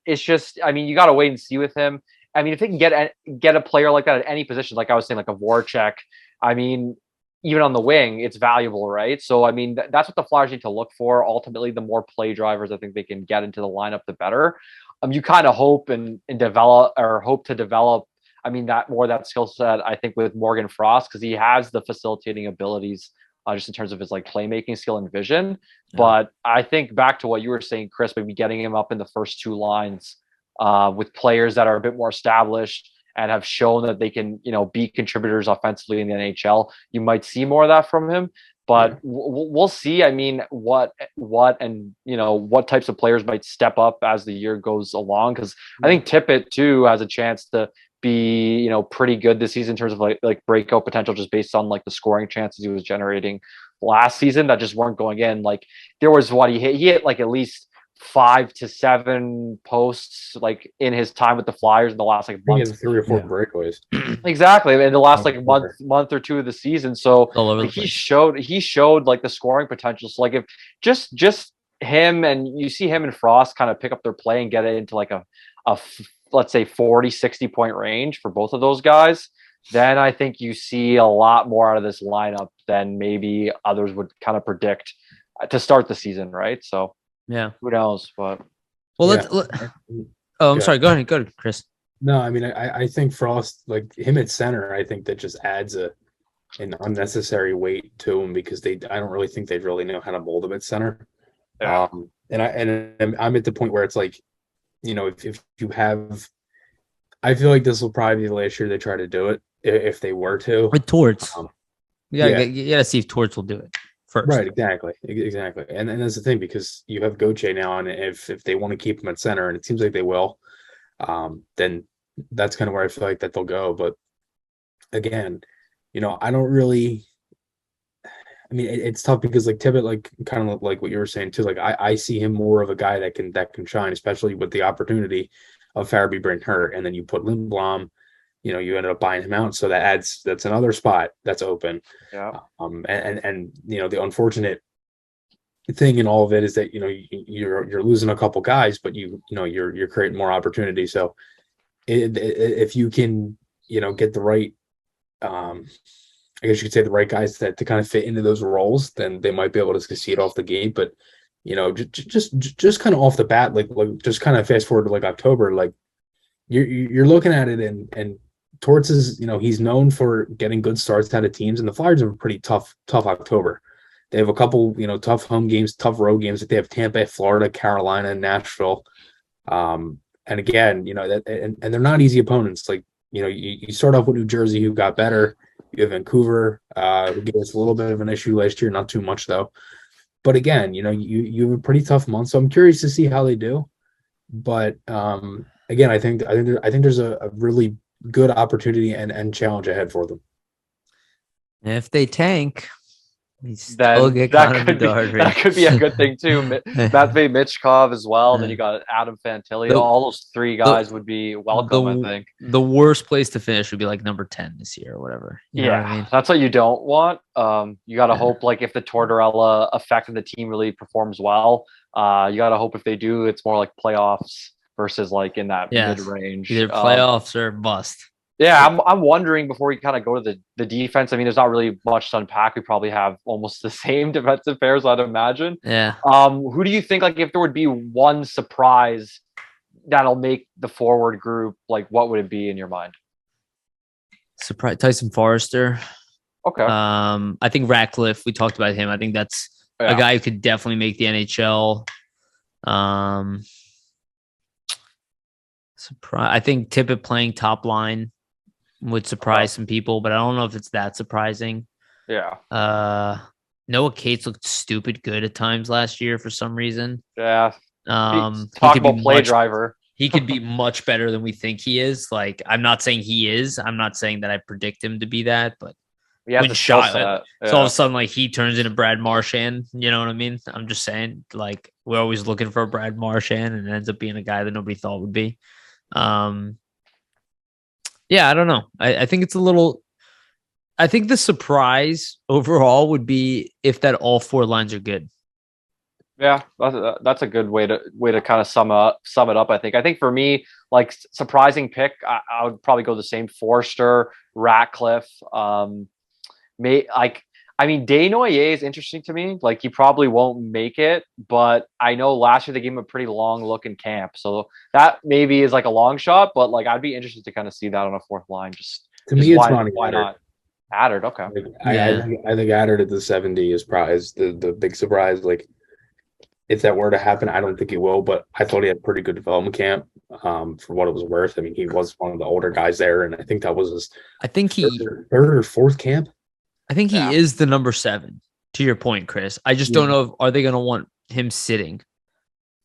It's just, I mean, you got to wait and see with him. I mean, if they can get a player like that at any position, like I was saying, like a Voracek, I mean, even on the wing, it's valuable, right? So, I mean, that's what the Flyers need to look for. Ultimately, the more play drivers I think they can get into the lineup, the better. You kind of hope and develop or hope to develop. I mean, that skill set, I think, with Morgan Frost, because he has the facilitating abilities just in terms of his like playmaking skill and vision. Yeah. But I think back to what you were saying, Chris, maybe getting him up in the first two lines with players that are a bit more established and have shown that they can, be contributors offensively in the NHL. You might see more of that from him, but we'll see. I mean, what and what types of players might step up as the year goes along, because I think Tippett too has a chance to be pretty good this season in terms of like breakout potential, just based on like the scoring chances he was generating last season that just weren't going in. Like there was he hit like at least 5 to 7 posts like in his time with the Flyers in the last like month. 3 or 4 breakaways. Exactly, in the last like month or two of the season. So like, he showed like the scoring potential. So like if just him, and you see him and Frost kind of pick up their play and get it into like a let's say 40-60 point range for both of those guys, then I think you see a lot more out of this lineup than maybe others would kind of predict to start the season, right? So yeah, who knows? But I'm sorry. Go ahead, Chris. No, I mean, I think Frost, like him at center, I think that just adds an unnecessary weight to him, because I don't really think they'd really know how to mold him at center. Yeah. And I'm at the point where it's like, if you have, I feel like this will probably be the last year they try to do it, if they were to. With Torts. You gotta see if Torts will do it first. Right, exactly. And that's the thing, because you have Gauthier now, and if they want to keep him at center, and it seems like they will, then that's kind of where I feel like that they'll go. But again, I don't really. I mean, it's tough because like Tippett, like kind of like what you were saying too. Like I see him more of a guy that can shine, especially with the opportunity of Farabee being hurt, and then you put Lindblom. You ended up buying him out, so that's another spot that's open. Yeah. And the unfortunate thing in all of it is that you're losing a couple guys, but you're creating more opportunity. So if you can get the right, I guess you could say the right guys to kind of fit into those roles, then they might be able to succeed off the gate. But just kind of off the bat, like just kind of fast forward to like October, like you're looking at it, and Torts is he's known for getting good starts out of teams, and the Flyers have a pretty tough October. They have a couple tough home games, tough road games. That they have Tampa, Florida, Carolina, and Nashville. And again, that and they're not easy opponents. Like you start off with New Jersey, who got better. You have Vancouver, who gave us a little bit of an issue last year, not too much though. But again, you have a pretty tough month, so I'm curious to see how they do. But again, I think there's a really good opportunity and challenge ahead for them. And if they tank, that could be a good thing too. Matvei Michkov as well. And then you got Adam Fantilli. All those three guys would be welcome. I think the worst place to finish would be like number 10 this year or whatever. You know what I mean? That's what you don't want. You got to hope like if the Tortorella effect of the team really performs well, you got to hope if they do, it's more like playoffs versus like in that mid range. Either playoffs or bust. Yeah, I'm wondering before we kind of go to the defense. I mean, there's not really much to unpack. We probably have almost the same defensive pairs, I'd imagine. Yeah. Who do you think, like, if there would be one surprise that'll make the forward group, like, what would it be in your mind? Surprise Tyson Forrester. Okay. I think Ratcliffe, we talked about him. I think that's a guy who could definitely make the NHL. I think Tippett playing top line would surprise some people, but I don't know if it's that surprising. Yeah. Noah Cates looked stupid good at times last year for some reason. Yeah. Talk about play driver. He could be much better than we think he is. Like, I'm not saying he is. I'm not saying that I predict him to be that, but when shot, so all of a sudden, like, he turns into Brad Marchand. You know what I mean? I'm just saying, like, we're always looking for a Brad Marchand, and it ends up being a guy that nobody thought would be. Yeah, I don't know. I think it's a little. I think the surprise overall would be if that all four lines are good. Yeah, that's a good way to kind of sum it up. I think for me, like, surprising pick, I would probably go the same. Forster, Ratcliffe. Desnoyers is interesting to me. Like, he probably won't make it, but I know last year they gave him a pretty long look in camp, so that maybe is like a long shot. But like, I'd be interested to kind of see that on a fourth line. To me, it's why not? Adard, okay. I think Adard at the 70 is probably the big surprise. Like, if that were to happen, I don't think it will, but I thought he had a pretty good development camp for what it was worth. I mean, he was one of the older guys there, and I think that was his third or fourth camp. I think he is the number 7, to your point, Chris. I just don't know are they going to want him sitting?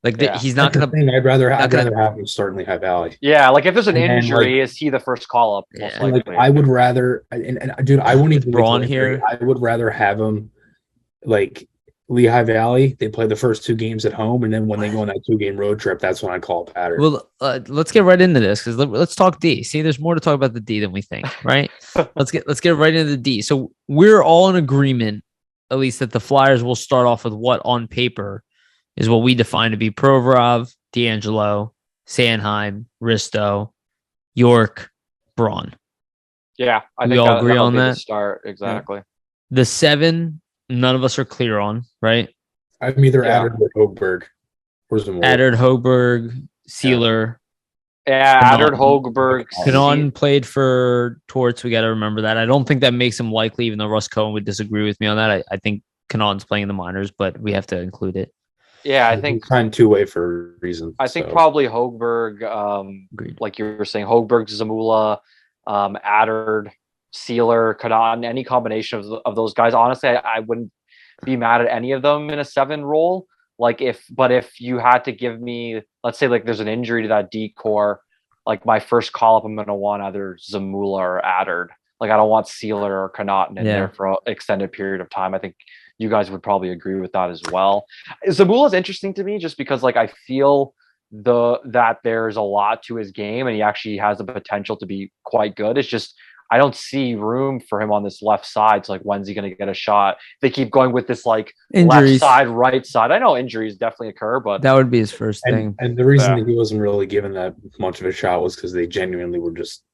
Like, he's not going to. I'd rather have him start in Lehigh Valley. Yeah, like, if there's an injury, is he the first call up? Most likely. Like, I would rather, and dude, I wouldn't even Braun here. I would rather have him like Lehigh Valley. They play the first 2 games at home, and then when they go on that 2-game road trip, that's when I call it Adard. Well, let's get right into this because let's talk D. See, there's more to talk about the D than we think, right? let's get right into the D. So we're all in agreement, at least, that the Flyers will start off with what on paper is what we define to be Provorov, D'Angelo, Sanheim, Risto, York, Braun. Yeah, I think we all agree on that. Start exactly. Yeah. The 7, none of us are clear on, right? I'm either Adard or Hogberg. Adard, Hogberg, Sealer. Yeah, Adard, Hogberg. Canon played for Torts. We got to remember that. I don't think that makes him likely, even though Russ Cohen would disagree with me on that. I think Canon's playing in the minors, but we have to include it. Yeah, I think signed 2-way for a reason. I think probably Hogberg, like you were saying, Hogberg, Zamula, Adard, Sealer, Canon, any combination of those guys. Honestly, I wouldn't be mad at any of them in a 7 role. Like, if you had to give me, let's say, like, there's an injury to that D core, like, my first call up, I'm going to want either Zamula or Adard. Like, I don't want Sealer or Connaughton in there for an extended period of time. I think you guys would probably agree with that as well. Zamula is interesting to me just because, like, I feel that there's a lot to his game and he actually has the potential to be quite good. It's just, I don't see room for him on this left side. So, like, when's he going to get a shot? They keep going with this, like, injuries. Left side, right side. I know injuries definitely occur, but that would be his first thing. And the reason that he wasn't really given that much of a shot was because they genuinely were just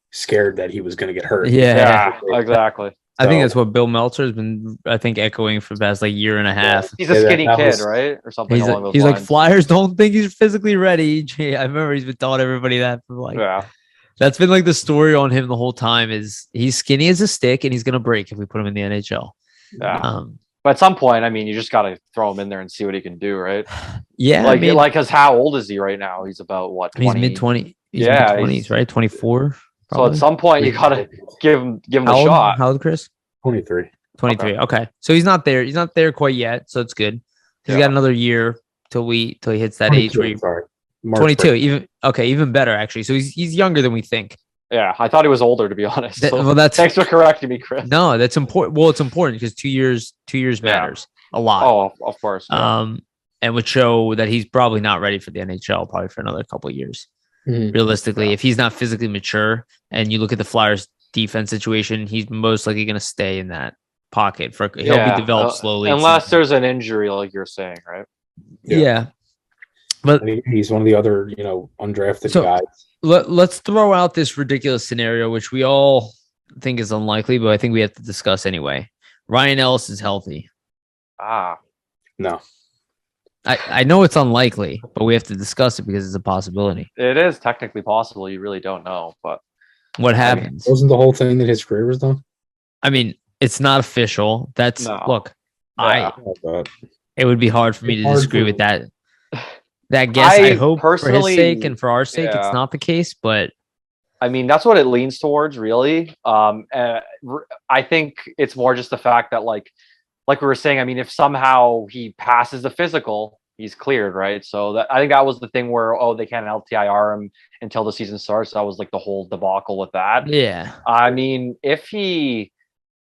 scared that he was going to get hurt. Yeah, exactly. I think that's what Bill Meltzer has been, I think, echoing for the past, like, year and a half. He's a skinny kid, right? Or something along those lines. Like, Flyers don't think he's physically ready. I remember he's been telling everybody that for, like, that's been, like, the story on him the whole time is he's skinny as a stick and he's going to break if we put him in the NHL. Yeah. But at some point, I mean, you just got to throw him in there and see what he can do, right? Yeah. Like, because how old is he right now? He's about what? 20? He's mid-20s. He's mid-20s, right? 24. Probably. So at some point, you got to give him a shot. How old, Chris? 23. Okay. So he's not there. He's not there quite yet. So it's good. He's got another year till he hits that age where 22. Even better, actually. So he's younger than we think. Yeah, I thought he was older, to be honest. Thanks for correcting me, Chris. No, that's important. Well, it's important because 2 years matters a lot. Oh, of course. Yeah. And would show that he's probably not ready for the NHL probably for another couple of years. Realistically, if he's not physically mature, and you look at the Flyers' defense situation, he's most likely going to stay in that pocket. He'll be developed slowly, unless there's an injury, like you're saying, right? Yeah. But he's one of the other, undrafted guys. Let's throw out this ridiculous scenario, which we all think is unlikely, but I think we have to discuss anyway. Ryan Ellis is healthy. No. I know it's unlikely, but we have to discuss it because it's a possibility. It is technically possible. You really don't know, but What happens? Wasn't the whole thing that his career was done? I mean, it's not official. That's look. Yeah. It would be hard for me to disagree with that. That guess. I I hope for his personally- sake and for our sake, yeah. it's not the case. But I mean, that's what it leans towards, really. I think it's more just the fact that, like we were saying, I mean, if somehow he passes the physical, he's cleared, right? So I think that was the thing where, they can't LTIR him until the season starts. That was like the whole debacle with that. yeah, I mean, if he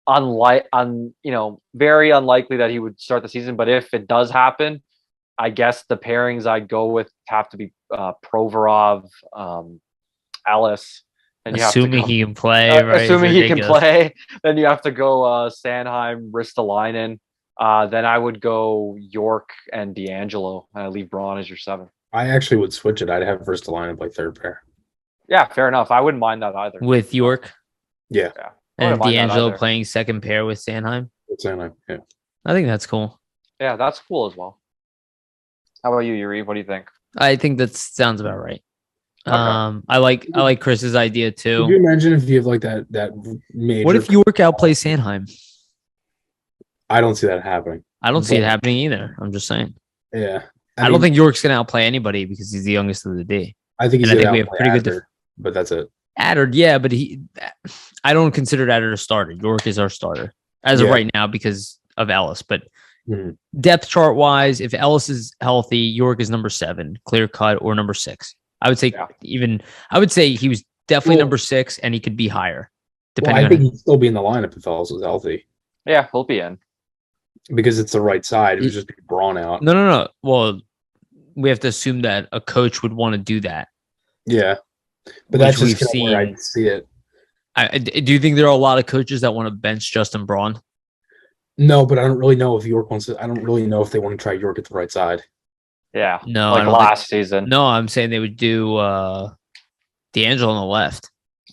very unlikely that he would start the season, but if it does happen, I guess the pairings I'd go with have to be Provorov, Ellis, and assuming he can play, right? Assuming he can play, then you have to go Sanheim, Ristolainen. Then I would go York and D'Angelo. Leave Braun as your 7. I actually would switch it. I'd have Ristolainen play third pair. Yeah, fair enough. I wouldn't mind that either. with York. Yeah. And D'Angelo playing second pair with Sanheim. Sanheim, yeah. I think that's cool. Yeah, that's cool as well. How about you, Yariv? What do you think? I think that sounds about right. Okay. I like Chris's idea too. Could you imagine if you have like that major? What if York outplays Sanheim? I don't see that happening. I don't see it happening either. I'm just saying. Yeah. I don't think York's gonna outplay anybody because he's the youngest of the D. I think he's And I gonna think we have outplay pretty good Adler, but that's it. Adder, yeah, but I don't consider Adder a starter. York is our starter as of right now because of Ellis. But depth chart wise, if Ellis is healthy, York is number 7, clear cut, or number 6. I would say I would say he was definitely number 6, and he could be higher. I think he'd still be in the lineup if Ellis was healthy. Yeah, he'll be in because it's the right side. It would just be Braun out. No. Well, we have to assume that a coach would want to do that. Yeah. But that's just where I see it. Do you think there are a lot of coaches that want to bench Justin Braun? No, but I don't really know if York wants to. I don't really know if they want to try York at the right side. Yeah. No, like last season. No, I'm saying they would do D'Angelo on the left.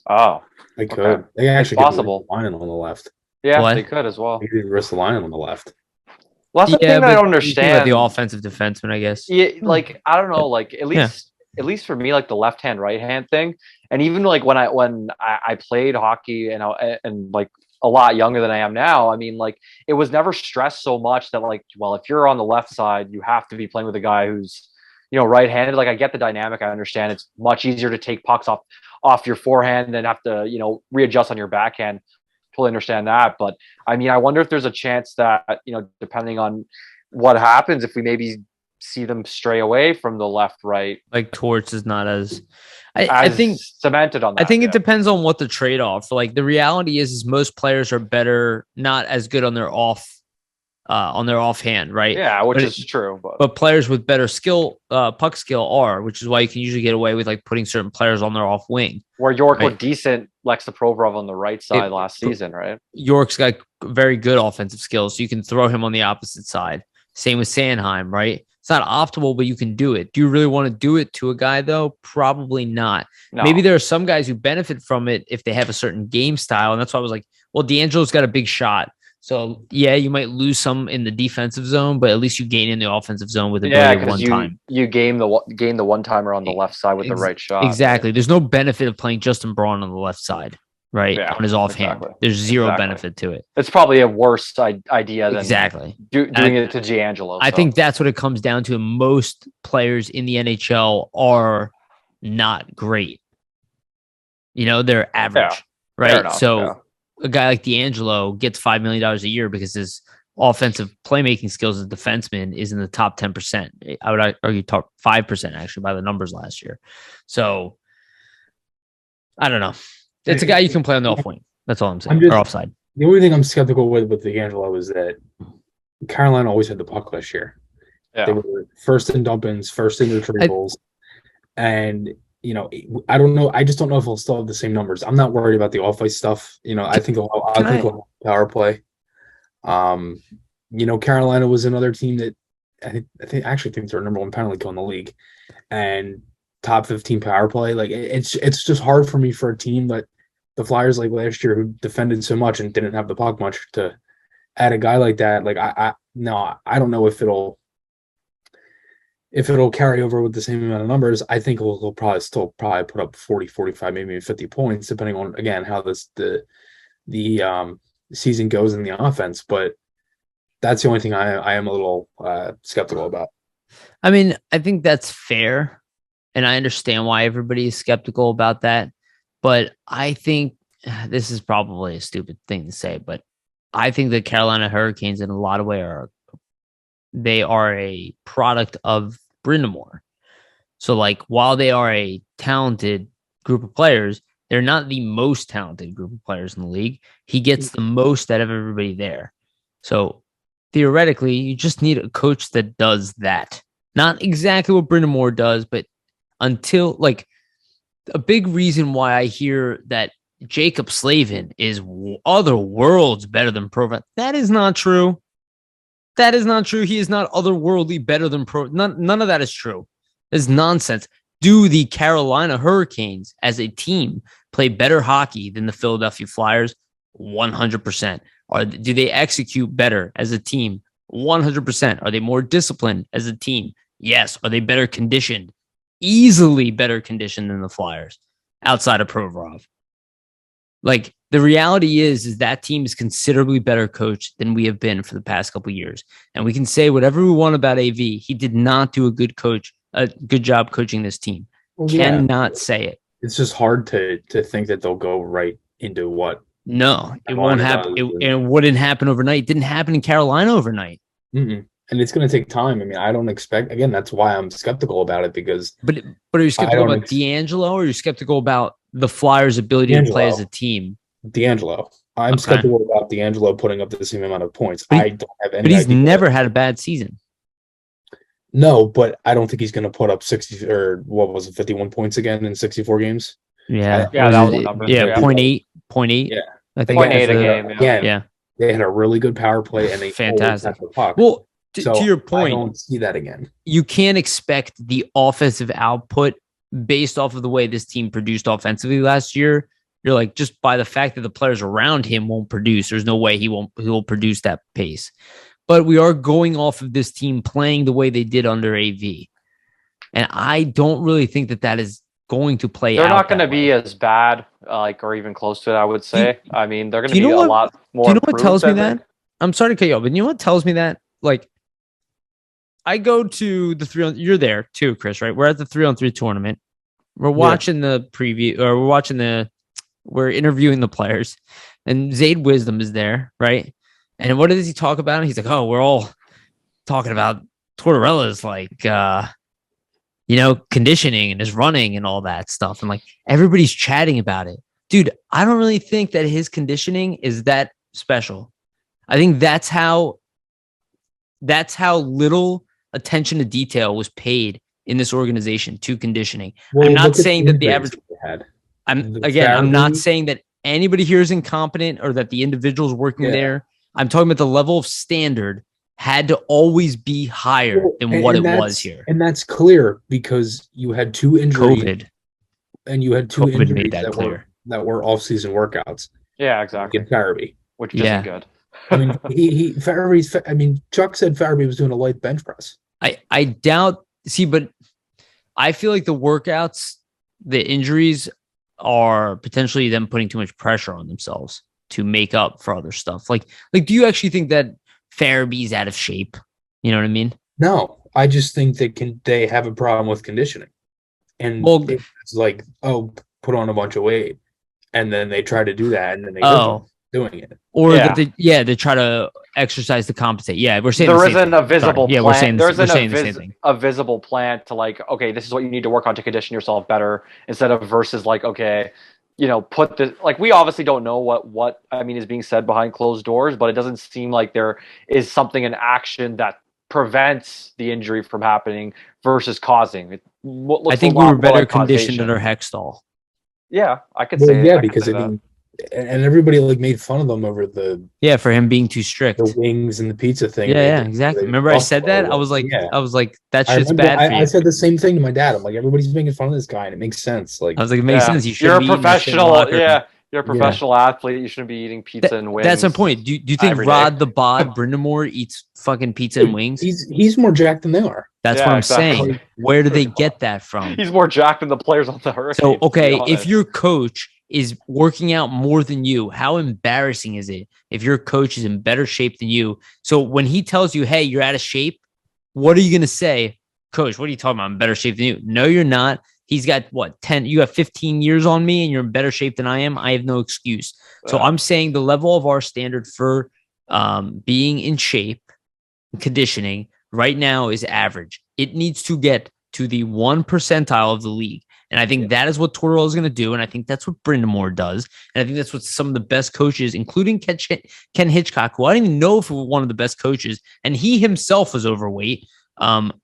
Oh. They could. Okay. They actually could possible. Line on the left. Yeah, they could as well. They could risk the line on the left. Well, that's the thing I don't understand. The offensive defenseman, I guess. Yeah, like I don't know, like at least for me, like the left hand, right hand thing, and even like when I played hockey and like a lot younger than I am now, I mean, like it was never stressed so much that like, well, if you're on the left side, you have to be playing with a guy who's right-handed. Like I get the dynamic, I understand it's much easier to take pucks off your forehand than have to readjust on your backhand. Totally understand that, but I mean, I wonder if there's a chance that depending on what happens, if we maybe see them stray away from the left-right. Like Torts is not as I think cemented on that. I think it depends on what the trade-off. Like the reality is most players are better, not as good on their offhand, right? Yeah, which is true. But players with better skill, puck skill are, which is why you can usually get away with like putting certain players on their off wing. Where York looked decent, Lex Provorov on the right side last season, right? York's got very good offensive skills, so you can throw him on the opposite side. Same with Sanheim, right? It's not optimal, but you can do it. Do you really want to do it to a guy, though? Probably not. No. Maybe there are some guys who benefit from it if they have a certain game style. And that's why I was like, well, D'Angelo's got a big shot. So, yeah, you might lose some in the defensive zone, but at least you gain in the offensive zone with ability one time. You gain the one-timer on the left side with the right shot. Exactly. Right? There's no benefit of playing Justin Braun on the left side, right? Yeah, on his offhand. Exactly. There's zero benefit to it. It's probably a worse idea than doing it to D'Angelo. I think that's what it comes down to. Most players in the NHL are not great. They're average, right? A guy like D'Angelo gets $5 million a year because his offensive playmaking skills as a defenseman is in the top 10%. I would argue top 5% actually by the numbers last year. So I don't know. It's a guy you can play on the off wing. That's all I'm saying. Or offside. The only thing I'm skeptical with D'Angelo is that Carolina always had the puck last year. Yeah. They were first in dump-ins, first in retrievals. And I don't know. I just don't know if he'll still have the same numbers. I'm not worried about the off-ice stuff. I think he'll have power play. Carolina was another team that I actually think they're number 1 penalty kill in the league, and top 15 power play. Like it's just hard for me for a team that the Flyers like last year who defended so much and didn't have the puck much to add a guy like that. Like I don't know if if it'll carry over with the same amount of numbers, I think he'll probably still put up 40, 45, maybe 50 points, depending on, again, how the season goes in the offense. But that's the only thing I am a little skeptical about. I mean, I think that's fair. And I understand why everybody is skeptical about that. But I think this is probably a stupid thing to say, but I think the Carolina Hurricanes in a lot of ways they are a product of Brind'Amour. So like while they are a talented group of players, they're not the most talented group of players in the league. He gets the most out of everybody there. So theoretically, you just need a coach that does that. Not exactly what Brind'Amour does, but until like a big reason why I hear that Jacob Slavin is other worlds better than Provorov. That is not true. That is not true. He is not otherworldly better than None of that is true. It's nonsense. Do the Carolina Hurricanes as a team play better hockey than the Philadelphia Flyers? 100%. Or do they execute better as a team? 100%. Are they more disciplined as a team? Yes. Are they better conditioned? Easily better conditioned than the Flyers outside of Provorov. Like the reality is that team is considerably better coached than we have been for the past couple of years. And we can say whatever we want about AV. He did not do a good job coaching this team. Well, cannot say it. It's just hard to think that they'll go right into what. No, it won't happen. It wouldn't happen overnight. It didn't happen in Carolina overnight. Mm-mm. And it's going to take time. I mean, I don't expect, again, that's why I'm skeptical about it because. But are you skeptical about D'Angelo or are you skeptical about the Flyers' ability to play as a team? D'Angelo. I'm skeptical about D'Angelo putting up the same amount of points. I don't have any. But he's never had a bad season. No, but I don't think he's going to put up 60 or what was it, 51 points again in 64 games. Yeah, that was a number. Yeah, 0.8. Yeah, I think 0.8 a game. Yeah, they had a really good power play and they fantastic. The puck. Well, to your point, I don't see that again. You can't expect the offensive output based off of the way this team produced offensively last year. You're like, just by the fact that the players around him won't produce, there's no way he will produce that pace. But we are going off of this team playing the way they did under AV. And I don't really think that is going to play out. They're not going to be as bad, or even close to it, I would say. I mean, they're going to be a lot more. Do you know what tells me that? I'm sorry to cut you off, but you know what tells me that? Like, I go to the 3-on-3. You're there too, Chris, right? We're at the 3-on-3 tournament. We're watching the preview, or we're interviewing the players, and Zayd Wisdom is there, right? And what does he talk about? He's like, oh, we're all talking about Tortorella's like, conditioning and his running and all that stuff. And like, everybody's chatting about it. Dude, I don't really think that his conditioning is that special. I think that's how little attention to detail was paid in this organization to conditioning. Well, I'm not saying that the average I'm not saying that anybody here is incompetent or that the individuals working there. I'm talking about the level of standard had to always be higher than what it was here. And that's clear because you had two injuries. COVID. And you had two injuries that were off-season workouts. Yeah, exactly. In Farabee. Which isn't good. I mean, Chuck said Farabee was doing a light bench press. I doubt. See, but I feel like the workouts, the injuries are potentially them putting too much pressure on themselves to make up for other stuff. Like, do you actually think that Farabee's out of shape? You know what I mean? No, I just think they have a problem with conditioning. And it's like, put on a bunch of weight. And then they try to do that and then they doing it. Or that they try to exercise to compensate. Yeah, we're saying there isn't a visible plan. We're saying the same thing. A visible plan to like, okay, this is what you need to work on to condition yourself better instead of versus like, okay, put this, like, we obviously don't know what is being said behind closed doors, but it doesn't seem like there is something in action that prevents the injury from happening versus causing it. I think we were better conditioned under Hextall. Yeah, I could say. Yeah, because and everybody like made fun of them over for him being too strict, the wings and the pizza thing. Yeah, exactly. Remember I said that? I was like, that shit's bad for you. I said the same thing to my dad. I'm like, everybody's making fun of this guy, and it makes sense. Like, I was like, it makes sense. You're a professional. You're a professional athlete. You shouldn't be eating pizza and wings. That's my point. Do you think Rod the Bod Brind'Amour eats fucking pizza and wings? He's more jacked than they are. That's Yeah, what I'm exactly. saying. Where do they get that from? He's more jacked than the players on the Hurricanes. So, okay, to be if honest. your coach is working out more than you, how embarrassing is it if your coach is in better shape than you? So when he tells you, hey, you're out of shape, what are you going to say? Coach, what are you talking about? I'm in better shape than you. No, you're not. He's got what, 10, you have 15 years on me and you're in better shape than I am. I have no excuse. So I'm saying the level of our standard for being in shape, conditioning right now is average. It needs to get to the 1 percentile of the league. And I think that is what Tortorella is going to do. And I think that's what Brindamore does. And I think that's what some of the best coaches, including Ken Hitchcock, who I don't even know if he was one of the best coaches, and he himself was overweight,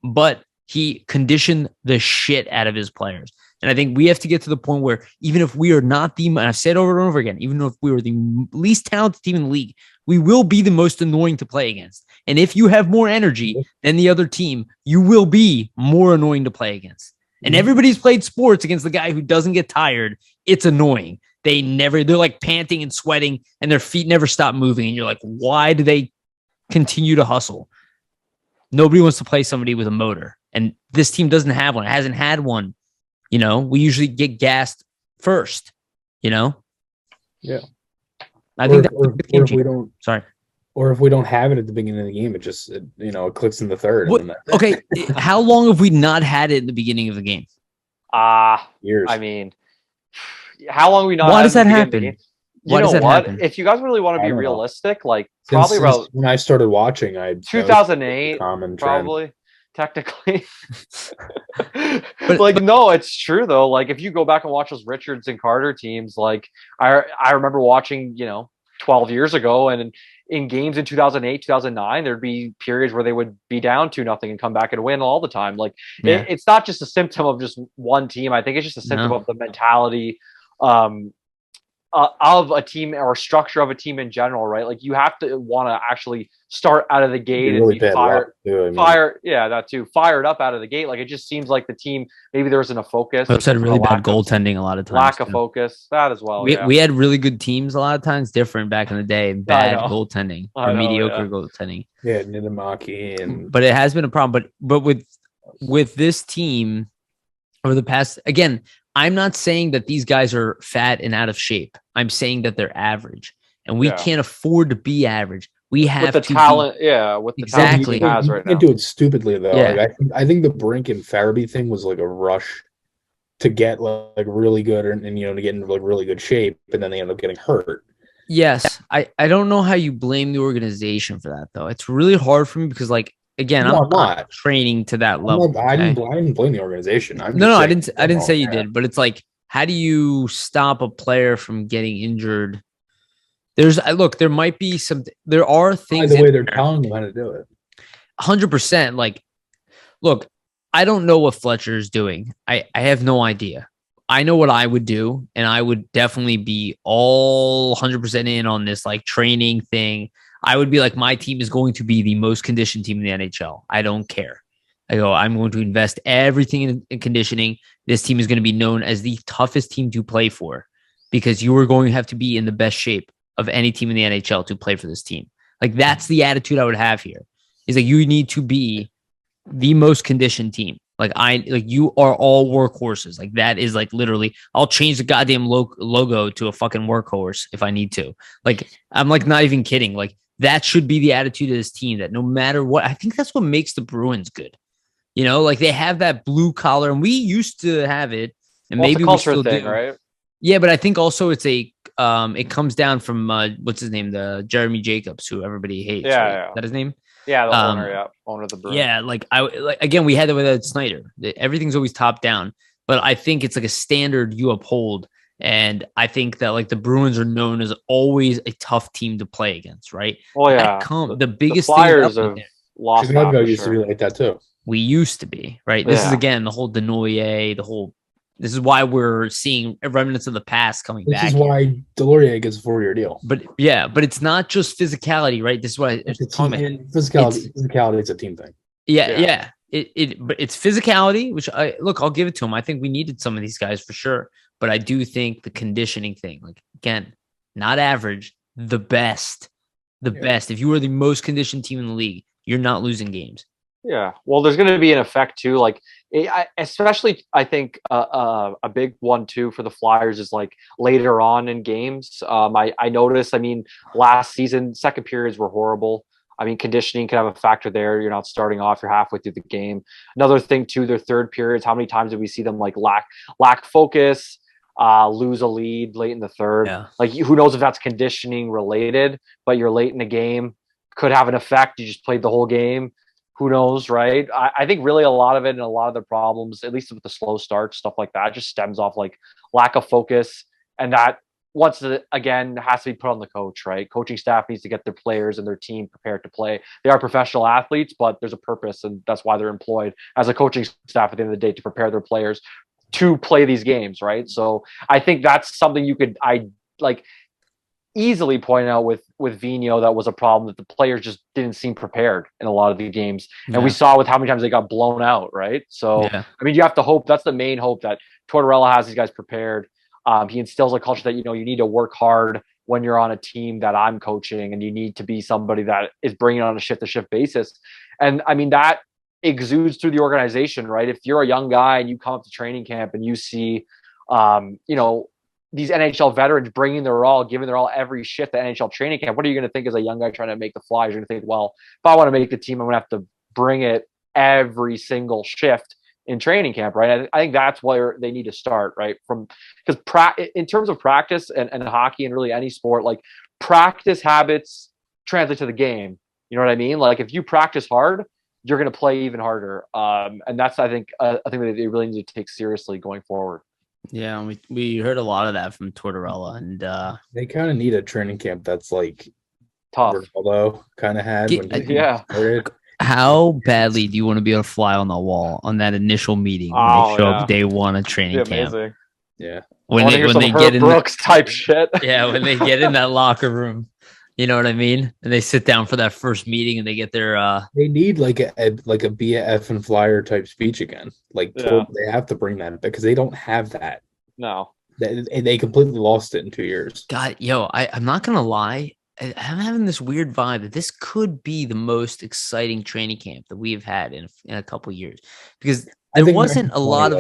but he conditioned the shit out of his players. And I think we have to get to the point where even if we are not the, and I've said over and over again, even if we were the least talented team in the league, we will be the most annoying to play against. And if you have more energy than the other team, you will be more annoying to play against. And everybody's played sports against the guy who doesn't get tired. It's annoying. They're like panting and sweating and their feet never stop moving. And you're like, why do they continue to hustle? Nobody wants to play somebody with a motor. And this team doesn't have one. It hasn't had one. You know, we usually get gassed first, you know? Yeah. I think that's if we don't, sorry. Or if we don't have it at the beginning of the game, it just, it clicks in the third. What, okay. How long have we not had it in the beginning of the game? Years. I mean, how long have we not? Why does that happen? Why does that happen? If you guys really want to be realistic, like probably about when I started watching, 2008, probably. Technically, but like, no, it's true though. Like, if you go back and watch those Richards and Carter teams, like I remember watching, 12 years ago, and in games in 2008, 2009, there'd be periods where they would be down 2-0 and come back and win all the time. Like, it's not just a symptom of just one team. I think it's just a symptom of the mentality of a team or structure of a team in general, right? Like, you have to want to actually start out of the gate and be fired up out of the gate. Like, it just seems like the team, maybe there isn't a focus. It's had really bad goaltending a lot of times. Lack of focus, that as well. We had really good teams a lot of times, different back in the day, bad goaltending or mediocre goaltending. Yeah, Nitty and but it has been a problem. But with this team over the past, again, I'm not saying that these guys are fat and out of shape. I'm saying that they're average, and we can't afford to be average. We have with the talent, with the exactly. talent he has right now. You can't do it stupidly though. Yeah. Like, I think the Brink and Farabee thing was like a rush to get like really good and to get into like really good shape, and then they end up getting hurt. Yes, I don't know how you blame the organization for that though. It's really hard for me because, like, again, I'm not training to that level. I didn't blame the organization. I didn't say you did, but it's like, how do you stop a player from getting injured? There might be there are things. The way they're telling them how to do it. 100%. Like, look, I don't know what Fletcher is doing. I have no idea. I know what I would do, and I would definitely be all 100% in on this like training thing. I would be like, my team is going to be the most conditioned team in the NHL. I don't care. I'm going to invest everything in conditioning. This team is going to be known as the toughest team to play for, because you are going to have to be in the best shape of any team in the NHL to play for this team. Like, that's the attitude I would have here. Is like, you need to be the most conditioned team. You are all workhorses. Like, that is like literally, I'll change the goddamn logo to a fucking workhorse if I need to. Like, I'm like not even kidding. Like, that should be the attitude of this team, that no matter what, I think that's what makes the Bruins good. Like, they have that blue collar, and we used to have it, and maybe we still do. Right? Yeah, but I think also it's it comes down from what's his name, the Jeremy Jacobs, who everybody hates. Yeah, right? yeah. Is that his name? Yeah, the owner of the Bruins. Yeah, again, we had that with Snyder. Everything's always top down, but I think it's like a standard you uphold, and I think that like the Bruins are known as always a tough team to play against, right? Oh yeah, the biggest the Flyers thing have lost. Chicago used to be like that too. We used to be, right? This is again the whole Denoyer, this is why we're seeing remnants of the past coming back. This is why Delorier gets a 4-year deal. But it's not just physicality, right? This is what physicality is a team thing. Yeah. But it's physicality, which I'll give it to him. I think we needed some of these guys for sure. But I do think the conditioning thing, like, again, not average, the best. If you were the most conditioned team in the league, you're not losing games. Yeah, well, there's going to be an effect too. Like, especially, I think a big one too for the Flyers is like later on in games. I noticed. I mean, last season, second periods were horrible. I mean, conditioning can have a factor there. You're not starting off; you're halfway through the game. Another thing too, their third periods. How many times did we see them like lack focus, lose a lead late in the third? Yeah. Like, who knows if that's conditioning related? But you're late in the game, could have an effect. You just played the whole game, who knows, right? I think really a lot of it and a lot of the problems, at least with the slow start, stuff like that, just stems off like lack of focus. And that again has to be put on the coach, right? Coaching staff needs to get their players and their team prepared to play. They are professional athletes, but there's a purpose, and that's why they're employed as a coaching staff at the end of the day to prepare their players to play these games, right? So I think that's something you could easily point out with Vino. That was a problem, that the players just didn't seem prepared in a lot of the games. And we saw with how many times they got blown out, right? So, I mean, you have to hope, that's the main hope, that Tortorella has these guys prepared. He instills a culture that, you need to work hard when you're on a team that I'm coaching, and you need to be somebody that is bringing on a shift-to-shift basis. And I mean, that exudes through the organization, right? If you're a young guy and you come up to training camp and you see, these NHL veterans bringing their all, giving their all every shift at NHL training camp, what are you going to think as a young guy trying to make the Flyers? You're going to think, well, if I want to make the team, I'm going to have to bring it every single shift in training camp, right? I think that's where they need to start, right? Because in terms of practice and hockey and really any sport, like, practice habits translate to the game. You know what I mean? Like, if you practice hard, you're going to play even harder. And that's, I think that they really need to take seriously going forward. Yeah, we heard a lot of that from Tortorella, and they kind of need a training camp that's like tough. Ronaldo kind of had when he started. How badly do you want to be able to fly on the wall on that initial meeting when they show up day one of training camp? Amazing. Yeah, when they get in Brooks type shit. Yeah, when they get in that locker room, you know what I mean, and they sit down for that first meeting and they get their. They need like a BF and Flyer type speech again. Like, they have to bring that because they don't have that. No, they completely lost it in 2 years. God, I'm not gonna lie. I'm having this weird vibe that this could be the most exciting training camp that we've had in a couple years, because there wasn't a lot of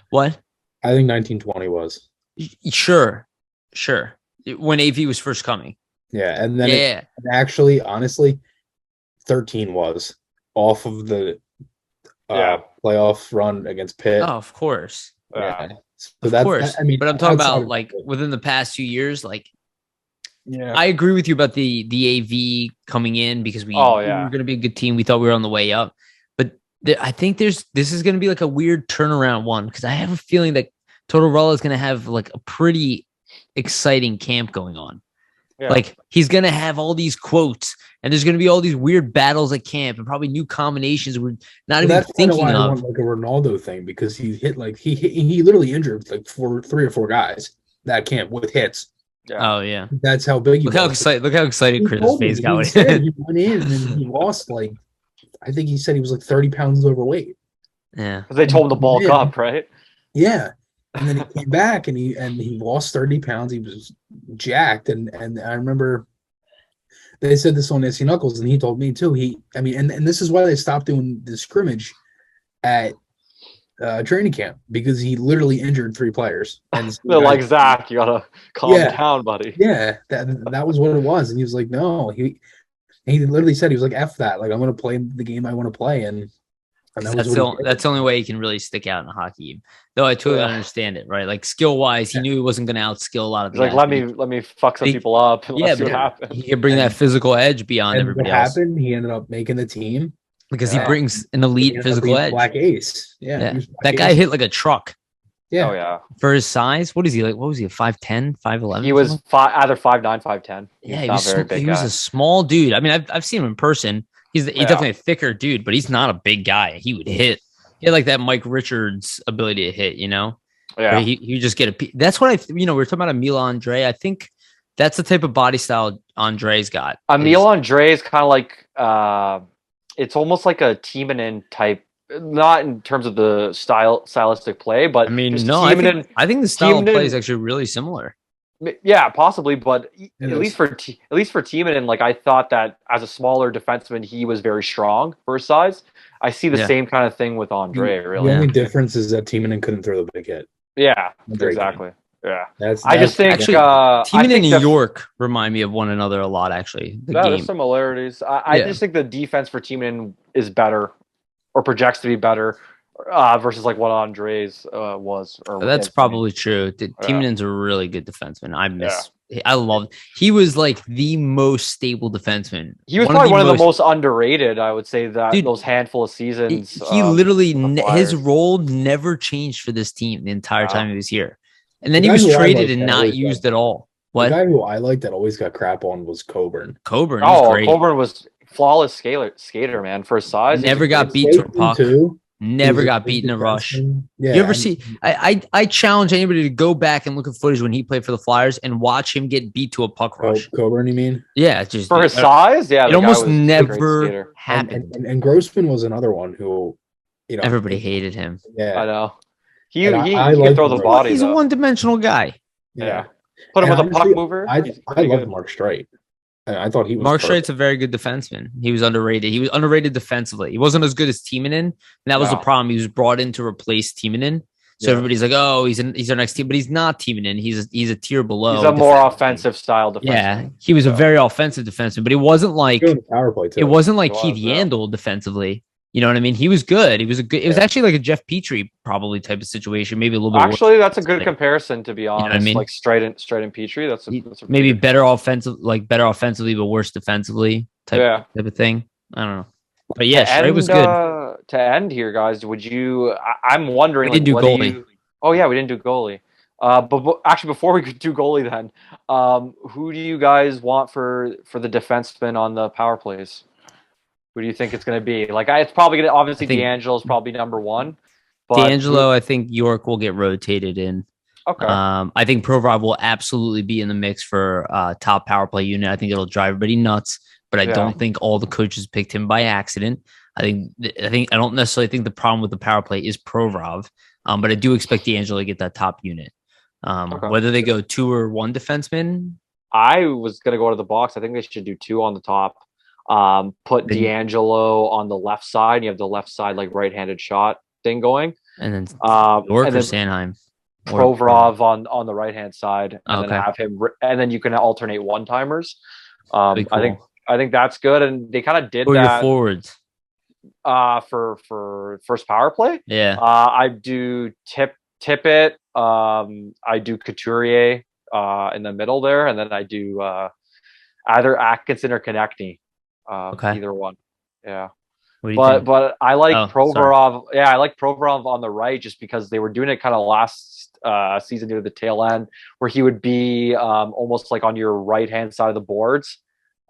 what? I think 1920 was. Sure. When AV was first coming. Yeah, and then actually, honestly, 13 was off of the playoff run against Pitt. Oh, of course. Yeah. So of course. But I'm talking about like within the past few years, like. Yeah, I agree with you about the AV coming in, because we were going to be a good team. We thought we were on the way up, but I think this is going to be like a weird turnaround one, because I have a feeling that Tortorella is going to have like a pretty exciting camp going on. Yeah. Like, he's going to have all these quotes, and there's going to be all these weird battles at camp, and probably new combinations we're not even thinking of. I want like a Ronaldo thing, because he hit like he literally injured like 3 or 4 guys that camp with hits. Yeah. Oh yeah, that's how big. Look how excited Chris' face got. He went in and he lost like, I think he said he was like 30 pounds overweight. Yeah, because they told him to bulk up, right? Yeah, and then he came back and he lost 30 pounds. He was jacked, and I remember they said this on Nancy Knuckles, and he told me too. And this is why they stopped doing the scrimmage at training camp, because he literally injured 3 players. And they're like, Zach, you gotta calm down, buddy. Yeah, that was what it was. And he was like, no, he literally said, he was like, F that. Like, I'm gonna play the game I want to play, and that's the only way he can really stick out in a hockey game. Though I totally understand it, right? Like, skill wise, he knew he wasn't gonna outskill a lot of the guys. Like, let me fuck some people up. And see what happens. He could bring that physical edge beyond everybody else. What happened? He ended up making the team. Because he brings an elite physical edge. Black ace. Yeah. That guy hit like a truck. Yeah. Oh, yeah. For his size, what is he like? What was he, 5'10", 5'11"? He was either 5'9", 5'10". Yeah, he was a small dude. I mean, I've seen him in person. He's definitely a thicker dude, but he's not a big guy. He would hit. He had like that Mike Richards ability to hit, you know? Yeah. Where he would just get a... That's what we were talking about Emil Andre. I think that's the type of body style Andre's got. Emil Andre is kind of like... it's almost like a Timonen type, not in terms of the stylistic play, but I mean, no, I think the style of play is actually really similar. Yeah, possibly, but It at least is. for Tiemann, like I thought that as a smaller defenseman, he was very strong for his size. I see the Yeah. same kind of thing with Andre. The Really, only difference is that Tiemann couldn't throw the big hit. yeah, Andre can. exactly. Yeah, That's I just think Actually, I Tiemann and think New York remind me of one another a lot. Actually, the yeah, there's game. similarities. I Yeah. just think the defense for Tiemann is better, or projects to be better, versus like what Andre's was. Or That's is, I mean. probably true. Yeah, Tiemann's a really good defenseman. yeah. I love. He was like the most stable defenseman. He was probably one of the most underrated. I would say that Dude, those handful of seasons. He literally with the his Flyers. role never changed for this team the entire Wow. time he was here, and then The he guy was who I traded liked and that not always used got- at all. The What? guy who I liked that always got crap on was Coburn. Coburn was great. Coburn was flawless skater, man. For his size, Never he's a got great beat to a Safety, puck. too. Never He was got good beat in a rush. defenseman. Yeah, You ever see? I challenge anybody to go back and look at footage when he played for the Flyers and watch him get beat to a puck rush. Coburn, you mean? Yeah, it's just for his size. Yeah, it the guy almost was a great never skater. happened. And Grossman was another one who, Everybody hated him. I Yeah, know. He And I can like throw the him. body. He's a though. one-dimensional guy. Yeah. Put him And with a puck honestly, mover. I he's I pretty loved good. Mark Streit. And I thought he was Mark perfect. Streit's a very good defenseman. He was underrated. He was underrated defensively. He wasn't as good as Tiemann, and that was the No. problem. He was brought in to replace Tiemann. So Yeah. everybody's like, "Oh, he's our next team," but he's not Tiemann. He's a tier below. He's a more defensively. offensive style defenseman. Yeah, he was a very offensive defenseman, but he wasn't like Good on the power play too. it wasn't like He Keith was, yeah. Yandel defensively. You know what I mean? He was good. He was a good. It was actually like a Jeff Petrie probably type of situation. Maybe a little bit. Actually, worse that's a good comparison, to be what I honest. mean? Like straight in Petrie. That's a maybe good- better offensively, but worse defensively type of thing. I don't know. But yeah, Streit was good. To end here, guys, would you? I'm wondering. We didn't do what goalie. Oh yeah, we didn't do goalie. But actually, before we could do goalie, then, who do you guys want for the defenseman on the power plays? Who do you think it's going to be? Like, it's probably going to obviously D'Angelo's probably number one. But D'Angelo, I think York will get rotated in. Okay. I think Provorov will absolutely be in the mix for top power play unit. I think it'll drive everybody nuts, but I don't think all the coaches picked him by accident. I don't necessarily think the problem with the power play is Provorov, but I do expect D'Angelo to get that top unit. Whether they go 2 or 1 defenseman, I was going to go to the box. I think they should do 2 on the top. Put D'Angelo on the left side. You have the left side like right-handed shot thing going, and then York or Sanheim. Provorov on the right-hand side, and then have him, and then you can alternate one-timers. Cool. I think that's good, and they kind of did or that. Your forwards. For first power play. Yeah. I do Tippett. I do Couturier in the middle there, and then I do either Atkinson or Konechny. Either one. Yeah. But I like Provorov. Sorry. Yeah, I like Provorov on the right just because they were doing it kind of last season near the tail end, where he would be almost like on your right hand side of the boards.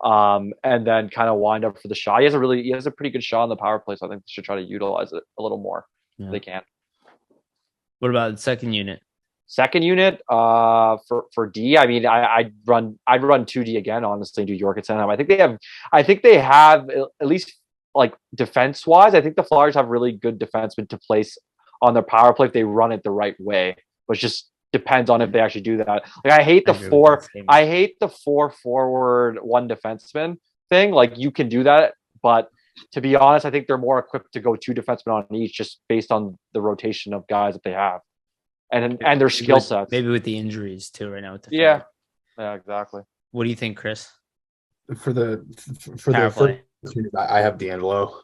And then kind of wind up for the shot. He has a pretty good shot on the power play, so I think they should try to utilize it a little more if they can. What about the second unit? Second unit, for D, I mean, I'd run 2D again, honestly, do York at Sanheim. I think they have at least like defense wise. I think the Flyers have really good defensemen to place on their power play if they run it the right way, which just depends on if they actually do that. Like I hate the 4 forward 1 defenseman thing. Like you can do that, but to be honest, I think they're more equipped to go 2 defensemen on each just based on the rotation of guys that they have and their skill sets. Maybe with the injuries too right now. Yeah, exactly. What do you think, Chris? For the first unit, I have D'Angelo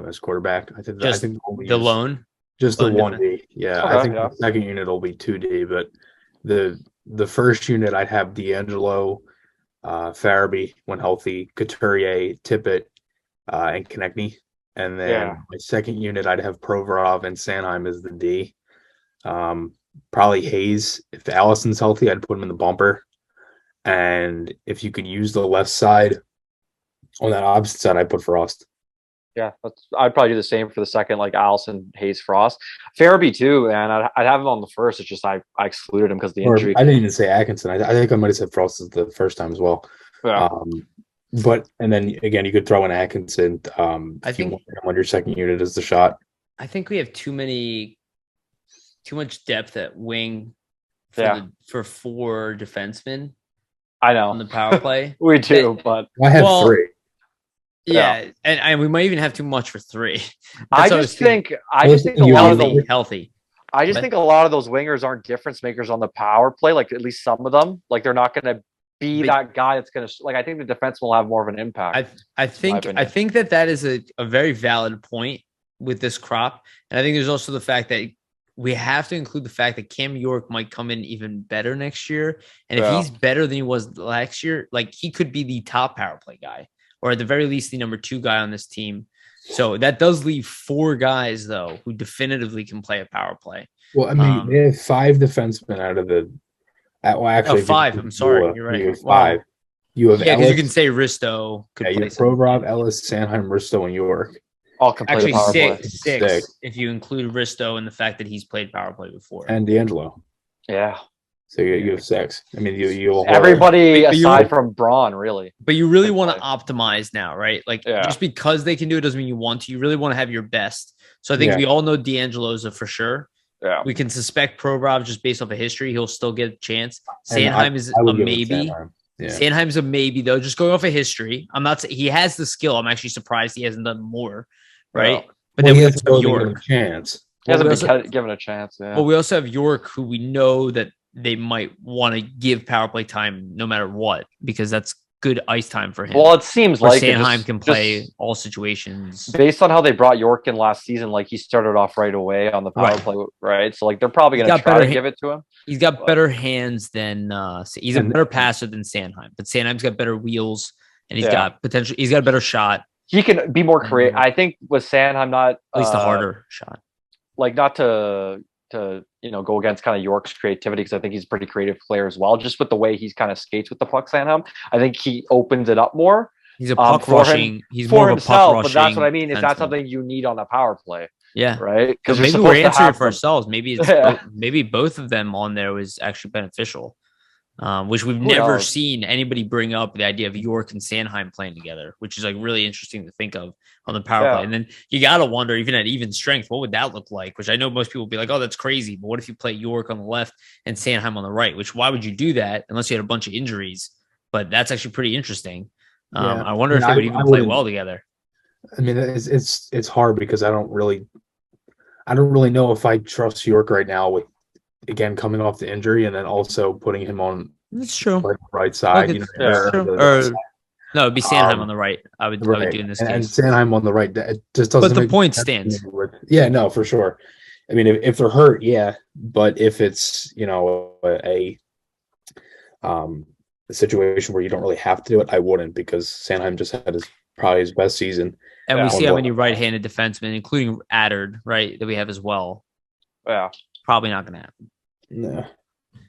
as quarterback. I think the lone. Just the 1D. Yeah, okay, I think the second unit will be 2D, but the first unit I'd have D'Angelo, Farabee when healthy, Couturier, Tippett, and Konechny. And then my second unit I'd have Provorov and Sanheim as the D. Probably Hayes. If Allison's healthy, I'd put him in the bumper. And if you could use the left side on that opposite side, I'd put Frost. Yeah, I'd probably do the same for the second, like Allison, Hayes, Frost. Farabee too, and I'd have him on the first. It's just I excluded him because of the injury. I didn't even say Atkinson. I think I might have said Frost the first time as well. Yeah. But and then again, you could throw in Atkinson. I think you want him on your second unit as the shot. I think we have too much depth at wing for 4 defensemen I on the know. power play. We do, but I have Well, 3. Yeah, and we might even have too much for 3. I just think a lot of the healthy. I just think a lot of those wingers aren't difference makers on the power play. Like at least some of them, like they're not going to be that guy that's going to like. I think the defense will have more of an impact. I think that is a very valid point with this crop, and I think there's also the fact that we have to include the fact that Cam York might come in even better next year, and if he's better than he was last year, like he could be the top power play guy, or at the very least the number 2 guy on this team. So that does leave 4 guys, though, who definitively can play a power play. Well, I mean, they have 5 defensemen out of the. Well, actually, 5. I'm sorry, you're right. You have 5. You have because you can say Risto could play. You have Provorov, Ellis, Sanheim, Risto, and York. All can play actually power play. 6 if you include Risto and the fact that he's played power play before. And D'Angelo. Yeah. So you have 6. I mean, you everybody aside from Braun, really. But you really want to optimize now, right? Like just because they can do it doesn't mean you want to. You really want to have your best. So I think we all know D'Angelo's a for sure. Yeah. We can suspect Provorov just based off of history. He'll still get a chance. Sanheim is a maybe. Sanheim's a maybe though. Just going off of history, I'm not saying he has the skill. I'm actually surprised he hasn't done more, right? But then we have York. Chance. He hasn't been given a chance. Yeah. Well, we also have York, who we know that they might want to give power play time no matter what, because that's good ice time for him. Well, it seems like Sanheim can play all situations. Based on how they brought York in last season, like he started off right away on the power play, right? So like they're probably going to try to give it to him. He's got better hands than he's a better passer than Sanheim, but Sanheim's got better wheels and he's got potential. He's got a better shot. He can be more creative. I think with Sanheim, not at least a harder shot. Like not to go against kind of York's creativity, because I think he's a pretty creative player as well. Just with the way he's kind of skates with the puck, Sanheim, I think he opens it up more. He's a puck rushing. He's more of a puck rushing. But that's what I mean. Is that something you need on the power play? Yeah, right. Because maybe we're answering for ourselves. Maybe it's maybe both of them on there was actually beneficial. Which we've never seen anybody bring up the idea of York and Sanheim playing together, which is like really interesting to think of on the power play. And then you got to wonder, even at even strength, what would that look like? Which I know most people will be like, oh, that's crazy. But what if you play York on the left and Sanheim on the right? Which why would you do that unless you had a bunch of injuries? But that's actually pretty interesting. I wonder if they would even play well together. I mean, it's hard because I don't really know if I trust York right now with, again, coming off the injury and then also putting him on the right side. No, it'd be Sanheim on the right. I would do in this case. And Sanheim on the right. It just doesn't. But the point stands. Yeah, no, for sure. I mean, if they're hurt, yeah. But if it's a situation where you don't really have to do it, I wouldn't, because Sanheim just had probably his best season. And we see how many right-handed defensemen, including Adard, right, that we have as well. Yeah, probably not going to happen. No.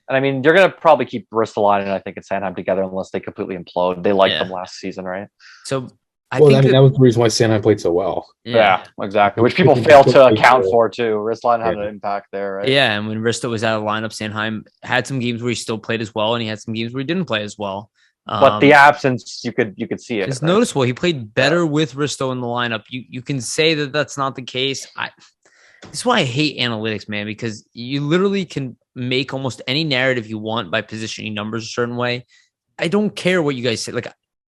And I mean, you're going to probably keep Ristolainen, I think, and Sanheim together unless they completely implode. They liked them last season, right? So I think that was the reason why Sanheim played so well. Yeah, exactly. Which people fail to account for too. Ristolainen had an impact there, right? Yeah, and when Risto was out of lineup, Sanheim had some games where he still played as well, and he had some games where he didn't play as well. But the absence, you could see it. It's noticeable. He played better with Risto in the lineup. You can say that that's not the case. This is why I hate analytics, man, because you literally can make almost any narrative you want by positioning numbers a certain way. I don't care what you guys say. Like,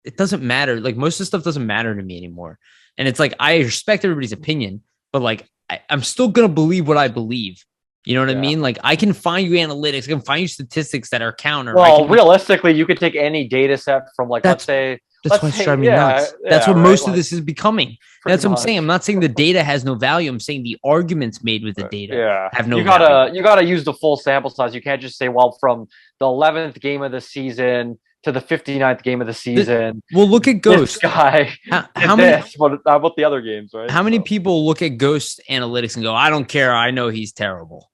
it doesn't matter. Like, most of the stuff doesn't matter to me anymore. And it's like, I respect everybody's opinion, but like, I'm still going to believe what I believe. You know what I mean? Like, I can find you analytics. I can find you statistics that are counter. Well, realistically, you could take any data set from, like, let's say why it's driving me nuts. That's what most of this is becoming. That's what I'm saying. I'm not saying the data has no value. I'm saying the arguments made with the data have no value. You gotta use the full sample size. You can't just say, well, from the 11th game of the season to the 59th game of the season. Well, look at Ghost. This guy. How about the other games, right? How many people look at Ghost analytics and go, I don't care. I know he's terrible.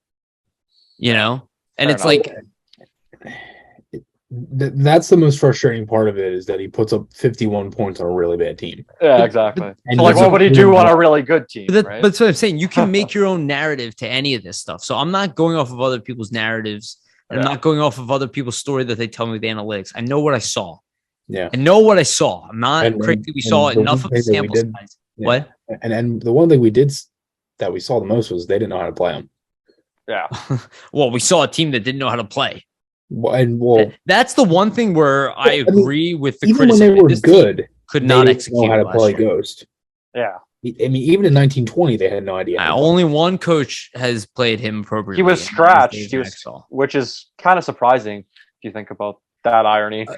You know? And it's like, that's the most frustrating part of it, is that he puts up 51 points on a really bad team. Yeah, exactly. So like, what would he do on a really good team? But that's what I'm saying. You can make your own narrative to any of this stuff. So I'm not going off of other people's narratives. I'm not going off of other people's story that they tell me with analytics. I know what I saw. Yeah. I know what I saw. I'm not crazy. We saw enough of the sample size. Yeah. What? And the one thing we did that we saw the most was they didn't know how to play him. Yeah. Well, we saw a team that didn't know how to play. And That's the one thing where I agree with the even when criticism. they were This good, team could they not didn't execute know how to last play year. Ghost. Yeah. I mean, even in 1920, they had no idea. How to play. Only one coach has played him appropriately. He was and that scratched. Dave Maxwell. Which is kind of surprising if you think about that irony.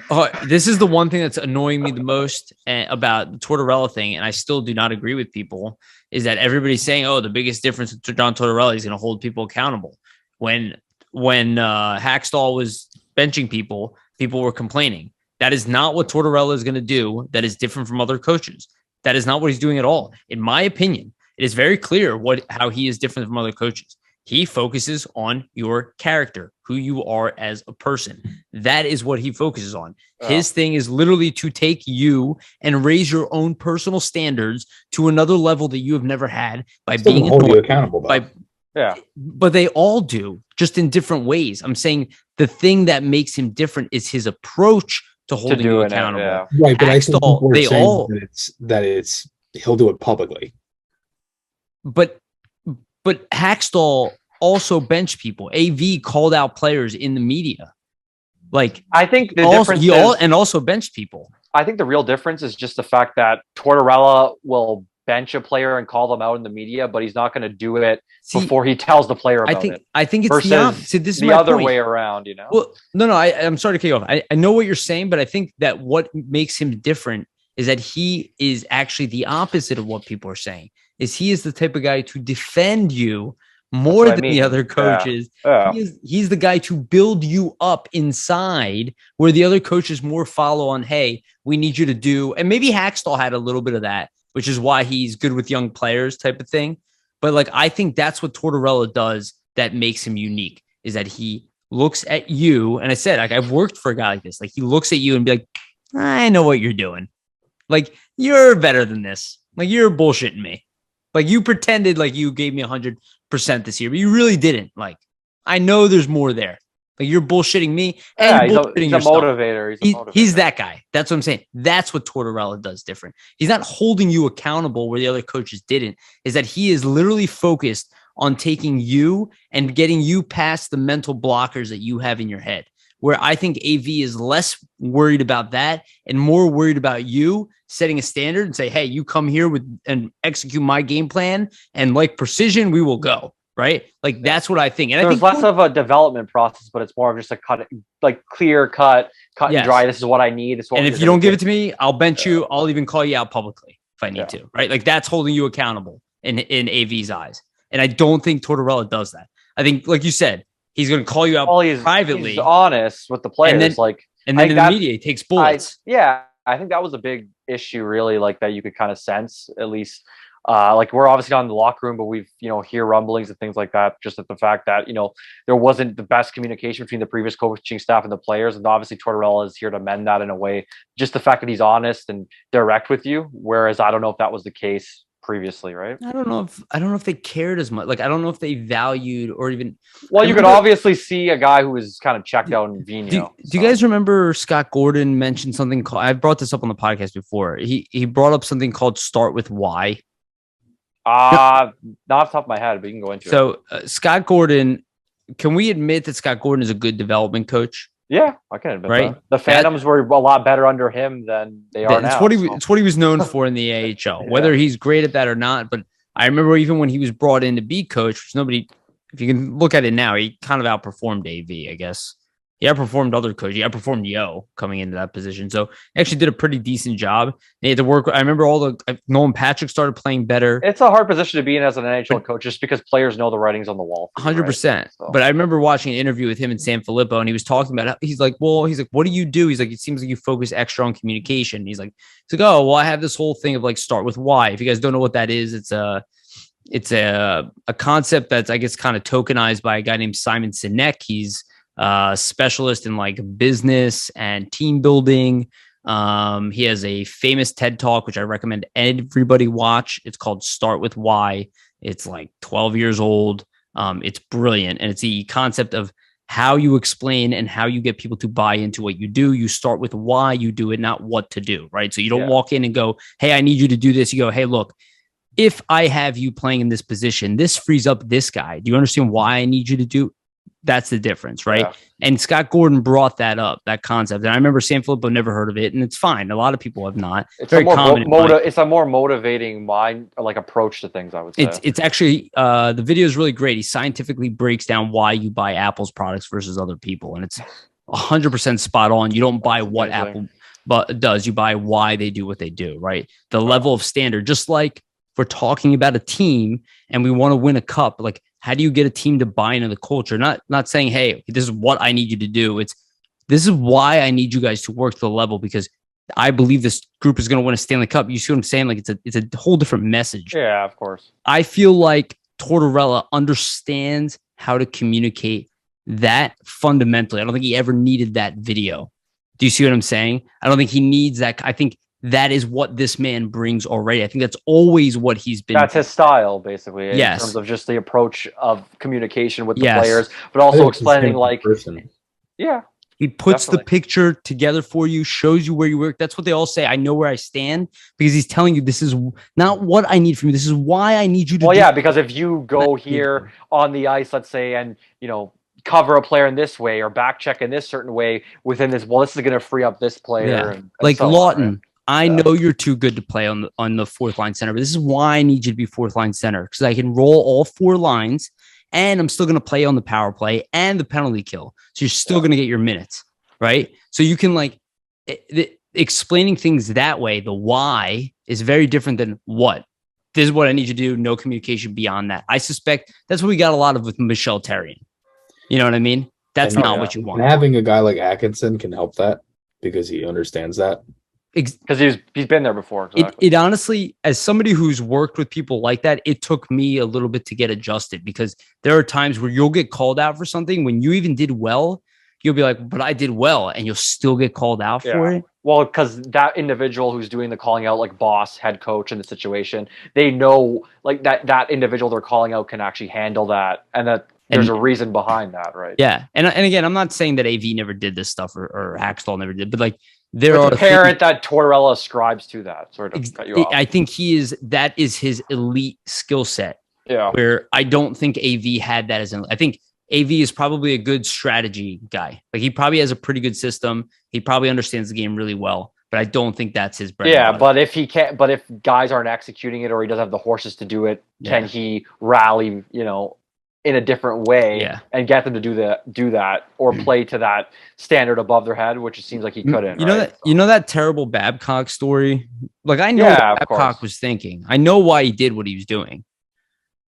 This is the one thing that's annoying me the most about the Tortorella thing, and I still do not agree with people, is that everybody's saying, "Oh, the biggest difference with John Tortorella is going to hold people accountable." When Hackstall was benching people, people were complaining. That is not what Tortorella is going to do. That is different from other coaches. That is not what he's doing at all. In my opinion, it is very clear how he is different from other coaches. He focuses on your character, who you are as a person. That is what he focuses on. His thing is literally to take you and raise your own personal standards to another level that you have never had by being hold you accountable. But they all do, just in different ways. I'm saying the thing that makes him different is his approach to holding you accountable. Right, but Hackstall, I think that it's he'll do it publicly. But Hackstall also benched people. AV called out players in the media. Like, I think the difference and also benched people. I think the real difference is just the fact that Tortorella will bench a player and call them out in the media, but he's not going to do it before he tells the player about it. I think it's versus the opposite. This is the other way around, you know? Well, no, I'm sorry to cut you off. I know what you're saying, but I think that what makes him different is that he is actually the opposite of what people are saying. Is he is the type of guy to defend you more than the other coaches. Yeah. He's the guy to build you up inside, where the other coaches more follow on, hey, we need you to do, and maybe Hackstall had a little bit of that, which is why he's good with young players type of thing. But like, I think that's what Tortorella does that makes him unique, is that he looks at you. And I said, like, I've worked for a guy like this. Like, he looks at you and be like, I know what you're doing. Like, you're better than this. Like, you're bullshitting me. Like, you pretended like you gave me 100% this year, but you really didn't. Like, I know there's more there. Like, you're bullshitting me. And he's a motivator. He's that guy. That's what I'm saying. That's what Tortorella does different. He's not holding you accountable where the other coaches didn't. Is that he is literally focused on taking you and getting you past the mental blockers that you have in your head. Where I think AV is less worried about that and more worried about you setting a standard and say, hey, you come here and execute my game plan, and like precision, we will go. Right? Like, that's what I think. And there's less of a development process, but it's more of just a clear cut and dry. This is what I need. And if you don't give it to me, I'll bench you. I'll even call you out publicly if I need to. Right? Like, that's holding you accountable in AV's eyes. And I don't think Tortorella does that. I think, like you said, he's going to call you out privately. He's honest with the players. And then in the media, he takes bullets. I think that was a big issue, really, like that you could kind of sense, at least. Like, we're obviously not in the locker room, but we've, hear rumblings and things like that, just at the fact that, there wasn't the best communication between the previous coaching staff and the players. And obviously Tortorella is here to mend that in a way, just the fact that he's honest and direct with you. Whereas I don't know if that was the case previously, right? I don't know if they cared as much. Like, I don't know if they valued or even. Well, you could obviously see a guy who was kind of checked out in Vino. Do you guys remember Scott Gordon mentioned something called? I've brought this up on the podcast before. He brought up something called "Start with Why." Not off the top of my head, but you can go into it. So Scott Gordon, can we admit that Scott Gordon is a good development coach? Yeah, I can admit that. The Phantoms were a lot better under him than they are now. It's what he was known for in the AHL. Whether he's great at that or not, but I remember even when he was brought in to be coach, which nobody, if you can look at it now, he kind of outperformed AV, I guess. He outperformed other coaches. He outperformed Yo coming into that position. So he actually did a pretty decent job. They had to work. I remember Nolan Patrick started playing better. It's a hard position to be in as an NHL coach, just because players know the writing's on the wall. 100%. Right? So. But I remember watching an interview with him and Sam Filippo, and he was talking about, he's like, what do you do? He's like, it seems like you focus extra on communication. He's like, oh, well, I have this whole thing of like, start with why. If you guys don't know what that is, it's a concept that's, I guess, kind of tokenized by a guy named Simon Sinek. He's specialist in like business and team building. He has a famous TED Talk, which I recommend everybody watch. It's called Start With Why. It's like 12 years old. It's brilliant. And it's the concept of how you explain and how you get people to buy into what you do. You start with why you do it, not what to do, right? So you don't walk in and go, hey, I need you to do this. You go, hey, look, if I have you playing in this position, this frees up this guy. Do you understand why I need you to do? That's the difference, right? Yeah. And Scott Gordon brought that up, that concept. And I remember San Filippo never heard of it, and it's fine. A lot of people have not. It's very a more common. it's a more motivating mind, like approach to things, I would say. It's actually the video is really great. He scientifically breaks down why you buy Apple's products versus other people, and it's 100% spot on. You don't buy what Apple does, you buy why they do what they do, right? The level of standard, just like we're talking about a team and we want to win a cup, like how do you get a team to buy into the culture? Not saying, hey, this is what I need you to do. This is why I need you guys to work to the level, because I believe this group is going to win a Stanley Cup. You see what I'm saying? Like it's a whole different message. Yeah, of course. I feel like Tortorella understands how to communicate that fundamentally. I don't think he ever needed that video. Do you see what I'm saying? I don't think he needs that. I think that is what this man brings already. I think that's always what he's been. That's his style, basically, in Yes. terms of just the approach of communication with the players, but also explaining, like, yeah. He puts Definitely. the picture together for you, shows you where you work. That's what they all say. I know where I stand, because he's telling you this is not what I need from you. This is why I need you to. Well, yeah, because if you go here on the ice, let's say, and cover a player in this way or back check in this certain way within this, well, this is going to free up this player. Yeah. And like so Lawton. on, right? I know you're too good to play on the fourth line center, but this is why I need you to be fourth line center, because I can roll all four lines and I'm still going to play on the power play and the penalty kill. So you're still going to get your minutes, right? So you can explaining things that way. The why is very different than what. This is what I need you to do. No communication beyond that. I suspect that's what we got a lot of with Michel Therrien. You know what I mean? That's not what you want. And having a guy like Atkinson can help that, because he understands that. Because he's been there before. Exactly. It honestly, as somebody who's worked with people like that, it took me a little bit to get adjusted, because there are times where you'll get called out for something when you even did well. You'll be like, but I did well, and you'll still get called out for it. Well, because that individual who's doing the calling out, like boss, head coach in the situation, they know like that individual they're calling out can actually handle that, and that there's a reason behind that, right? Yeah, and again, I'm not saying that AV never did this stuff or Hackstall never did, but like there it's are apparent that Tortorella ascribes to that. Sort of cut you off. I think that is his elite skill set. Yeah, where I don't think AV had that as I think AV is probably a good strategy guy. Like he probably has a pretty good system. He probably understands the game really well, but I don't think that's his bread. Yeah, but if if guys aren't executing it, or he doesn't have the horses to do it, can he rally, in a different way and get them to do that or play to that standard above their head, which it seems like he couldn't. You know that terrible Babcock story? Like I know what Babcock was thinking. I know why he did what he was doing.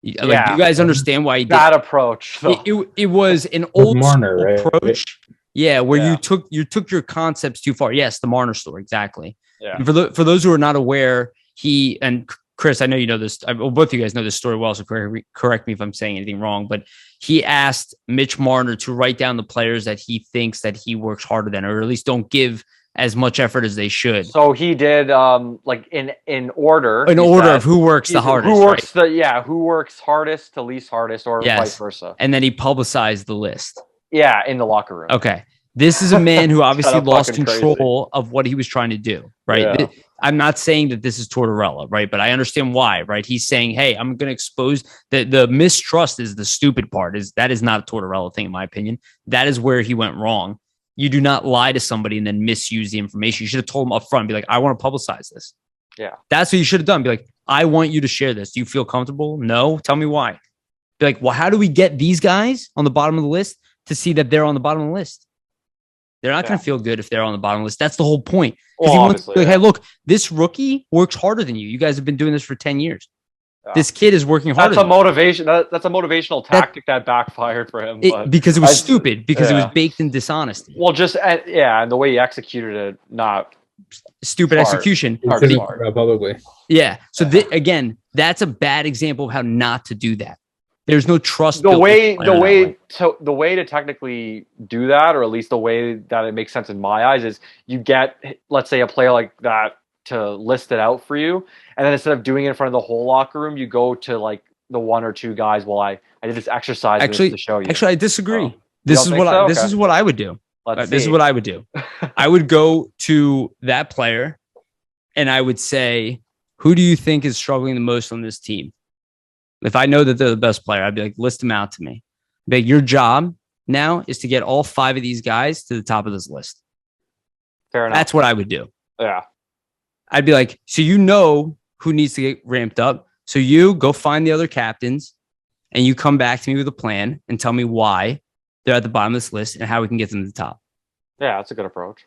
Like, do you guys understand why he did that approach? It was an old Marner, approach. Right? Yeah, where you took your concepts too far. Yes, the Marner story, exactly. Yeah. And for those who are not aware, he and Chris, I know you know this. Both of you guys know this story well, so correct me if I'm saying anything wrong. But he asked Mitch Marner to write down the players that he thinks that he works harder than, or at least don't give as much effort as they should. So he did like in order. In order of who works the hardest. Who works hardest to least hardest, or vice versa. And then he publicized the list. Yeah, in the locker room. Okay. This is a man who obviously lost control of what he was trying to do, right? Yeah. I'm not saying that this is Tortorella, right? But I understand why, right? He's saying, hey, I'm going to expose the mistrust is the stupid part. That is not a Tortorella thing, in my opinion. That is where he went wrong. You do not lie to somebody and then misuse the information. You should have told him up front, be like, I want to publicize this. Yeah. That's what you should have done. Be like, I want you to share this. Do you feel comfortable? No. Tell me why. Be like, well, how do we get these guys on the bottom of the list to see that they're on the bottom of the list? They're not going to feel good if they're on the bottom of the list. That's the whole point. Because he wants to be like, hey, look, this rookie works harder than you. You guys have been doing this for 10 years. Yeah. This kid is working harder. That's a motivation. That's a motivational tactic that backfired for him. Because it was stupid. Because it was baked in dishonesty. Well, and the way he executed it, not stupid execution. Publicly. Yeah. So again, that's a bad example of how not to do that. There's no trust. The way to technically do that, or at least the way that it makes sense in my eyes, is you get, let's say, a player like that to list it out for you, and then instead of doing it in front of the whole locker room, you go to like the one or two guys. Well, I did this exercise to show you. Actually, I disagree. This is what I would do. This is what I would do. I would go to that player, and I would say, who do you think is struggling the most on this team? If I know that they're the best player, I'd be like, list them out to me. Like, your job now is to get all 5 of these guys to the top of this list. Fair enough. That's what I would do. Yeah. I'd be like, so you know who needs to get ramped up. So you go find the other captains and you come back to me with a plan and tell me why they're at the bottom of this list and how we can get them to the top. Yeah, that's a good approach.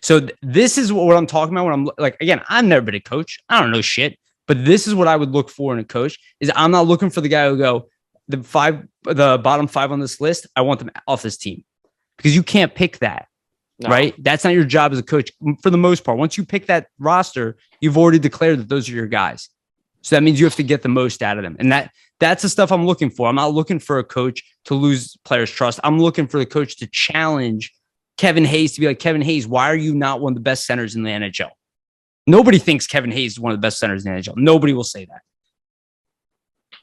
So this is what I'm talking about when I'm like, again, I've never been a coach. I don't know shit, but this is what I would look for in a coach is I'm not looking for the guy who go the bottom 5 on this list. I want them off this team because you can't pick that. No. Right? That's not your job as a coach for the most part. Once you pick that roster, you've already declared that those are your guys. So that means you have to get the most out of them. And that's the stuff I'm looking for. I'm not looking for a coach to lose players' trust. I'm looking for the coach to challenge Kevin Hayes to be like, Kevin Hayes, why are you not one of the best centers in the NHL? Nobody thinks Kevin Hayes is one of the best centers in the NHL. Nobody will say that.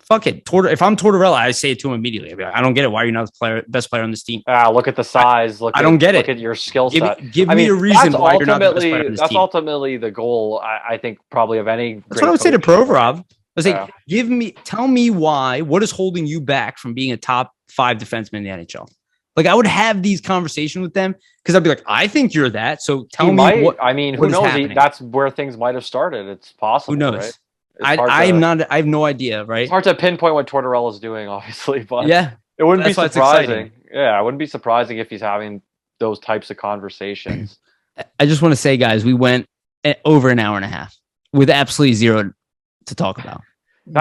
Fuck it. If I'm Tortorella, I say it to him immediately. I'd be like, I don't get it. Why are you not the best player on this team? Look at the size. I don't get it. Look at your skill set. Give me a reason why you're not the best player on this team. That's ultimately the goal, I think, probably of any. That's what I would say to Provorov. I was like, tell me why. What is holding you back from being a top 5 defenseman in the NHL? Like, I would have these conversations with them because I'd be like, I think you're that. So tell me what. I mean, who knows? That's where things might have started. It's possible. Who knows? Right? I have no idea, right? It's hard to pinpoint what Tortorella is doing, obviously, but yeah, it wouldn't be surprising. Yeah, it wouldn't be surprising if he's having those types of conversations. I just want to say, guys, we went over an hour and a half with absolutely zero to talk about. It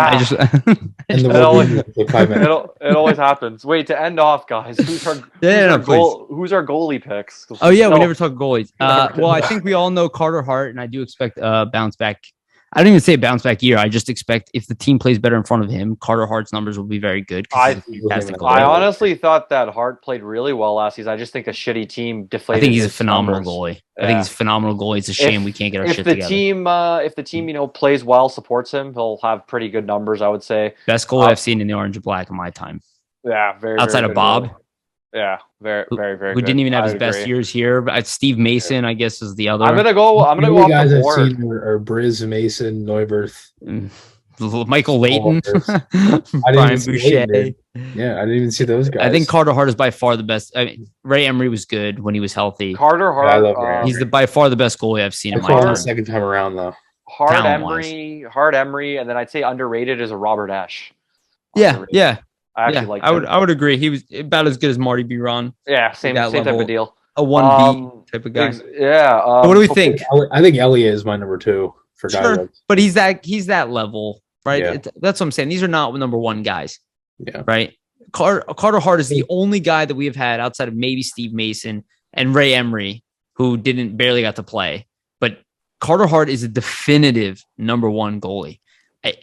always happens. Wait, to end off, guys, who's our goalie picks? Oh yeah, we never talk goalies. Well, I think we all know Carter Hart, and I do expect a bounce back. I don't even say bounce back year. I just expect if the team plays better in front of him, Carter Hart's numbers will be very good. I honestly thought that Hart played really well last season. I just think a shitty team deflated. I think he's a phenomenal goalie. Yeah. I think he's a phenomenal goalie. It's a shame we can't get our shit together. If the team, plays well, supports him, he'll have pretty good numbers, I would say. Best goalie I've seen in the orange and black in my time. Yeah, very outside very of Bob. Goalie. Yeah, very, very, very. Who didn't even have his best years here. But Steve Mason, I guess, is the other. I'm gonna go off the board. I've seen are Briz, Mason, Neuberth, Michael Layton, Brian Boucher. Yeah, I didn't even see those guys. I think Carter Hart is by far the best. I mean, Ray Emery was good when he was healthy. Carter Hart, I love Ray he's by far the best goalie I've seen in my time. The second time around, though. Hart Emery, and then I'd say underrated is a Robert Esch. Yeah. I actually like. I would agree. He was about as good as Marty Biron. Yeah, same type of deal. A 1B type of guy. Yeah. What do we think? I think Elliott is my number 2 for guys. But he's that level, right? Yeah. That's what I'm saying. These are not number 1 guys. Yeah. Right. Carter Hart is the only guy that we have had outside of maybe Steve Mason and Ray Emery, who barely got to play. But Carter Hart is a definitive number 1 goalie.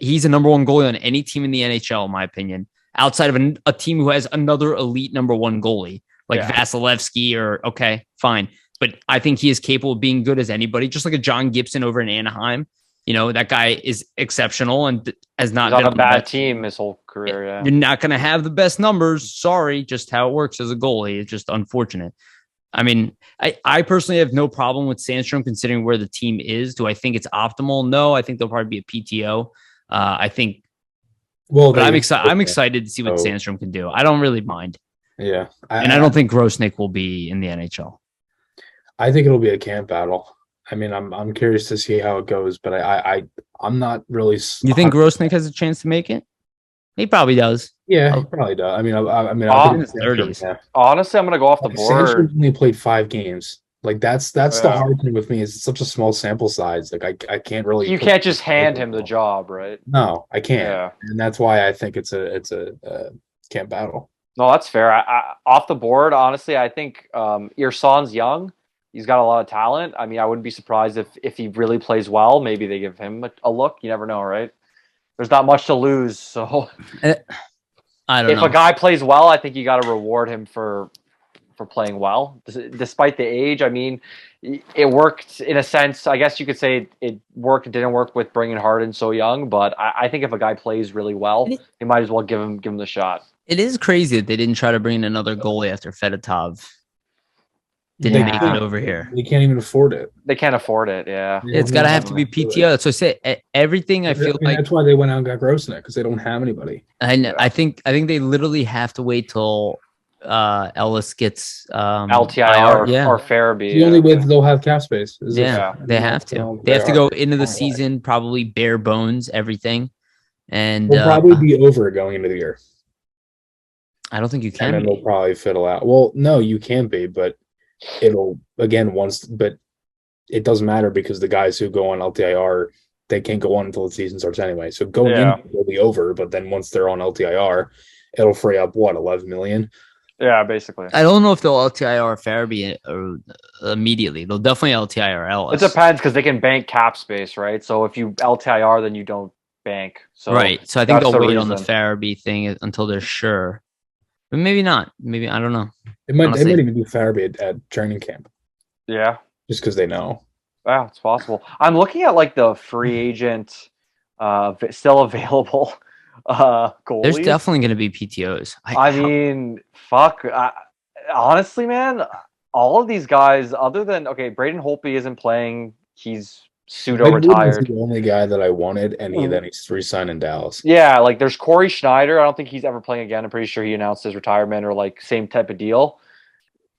He's a number 1 goalie on any team in the NHL, in my opinion. Outside of a team who has another elite number 1 goalie like Vasilevsky okay, fine. But I think he is capable of being good as anybody, just like a John Gibson over in Anaheim. That guy is exceptional and has not been on a bad team his whole career. Yeah. You're not going to have the best numbers. Sorry, just how it works as a goalie. It's just unfortunate. I mean, I personally have no problem with Sandstrom considering where the team is. Do I think it's optimal? No, I think there'll probably be a PTO. I think. Well, but I'm excited to see what Sandstrom can do. I don't really mind. Yeah, I don't think Grosnick will be in the NHL. I think it'll be a camp battle. I mean, I'm curious to see how it goes, but I'm not really. You think Grosnick has a chance to make it? He probably does. Yeah, he probably does. I mean, in his 30s. Yeah. Honestly, I'm gonna go off the board. Sandstrom only played 5 games. Like that's the hard thing with me is it's such a small sample size. Like I can't really. You can't just hand him the job, right? No, I can't, and that's why I think it's a camp battle. No, that's fair. I off the board, honestly, I think Irson's young. He's got a lot of talent. I mean, I wouldn't be surprised if he really plays well. Maybe they give him a look. You never know, right? There's not much to lose, so I don't know. If a guy plays well, I think you got to reward him for playing well, despite the age. I mean, it worked in a sense. I guess you could say it worked. It didn't work with bringing Harden so young, but I think if a guy plays really well, you might as well give him the shot. It is crazy that they didn't try to bring in another goalie after Fedotov. didn't They make can't. it over here. They can't even afford it. They can't afford it. Yeah. They It's don't got to even have to be do it. PTO. That's what I say. Everything I feel like. That's why they went out and got Grosnick, because they don't have anybody. And I think they literally have to wait till Ellis gets LTIR yeah. or Farabee. The only way that they'll have cap space is Yeah, if, they you know, have to. don't- They have to go are. into the Aren't season probably bare bones everything, and They'll probably be over going into the year, I don't think you and can. then they'll probably fiddle out. Well, no, you can't be, but it'll again once. But it doesn't matter because the guys who go on LTIR, they can't go on until the season starts anyway. So going in will be over, but then once they're on LTIR, it'll free up what 11 million. Yeah, basically. I don't know if they'll LTIR Farabee immediately. They'll definitely LTIR Ellis. It depends because they can bank cap space, right? So if you LTIR, then you don't bank. So right. So I think that's they'll the wait on the reason. Farabee thing until they're sure, but maybe not. Maybe I don't know. They might Honestly. even do Farabee at training camp Yeah. just because they know. Yeah, it's possible. I'm looking at like the free agent still available goalies. There's definitely going to be PTOs. I mean, fuck. Honestly, man, all of these guys, other than Braden Holtby isn't playing. He's pseudo Greg Wooden was retired. the only guy that I wanted, and then he's re-signed in Dallas. Yeah, like there's Corey Schneider. I don't think he's ever playing again. I'm pretty sure he announced his retirement or like same type of deal.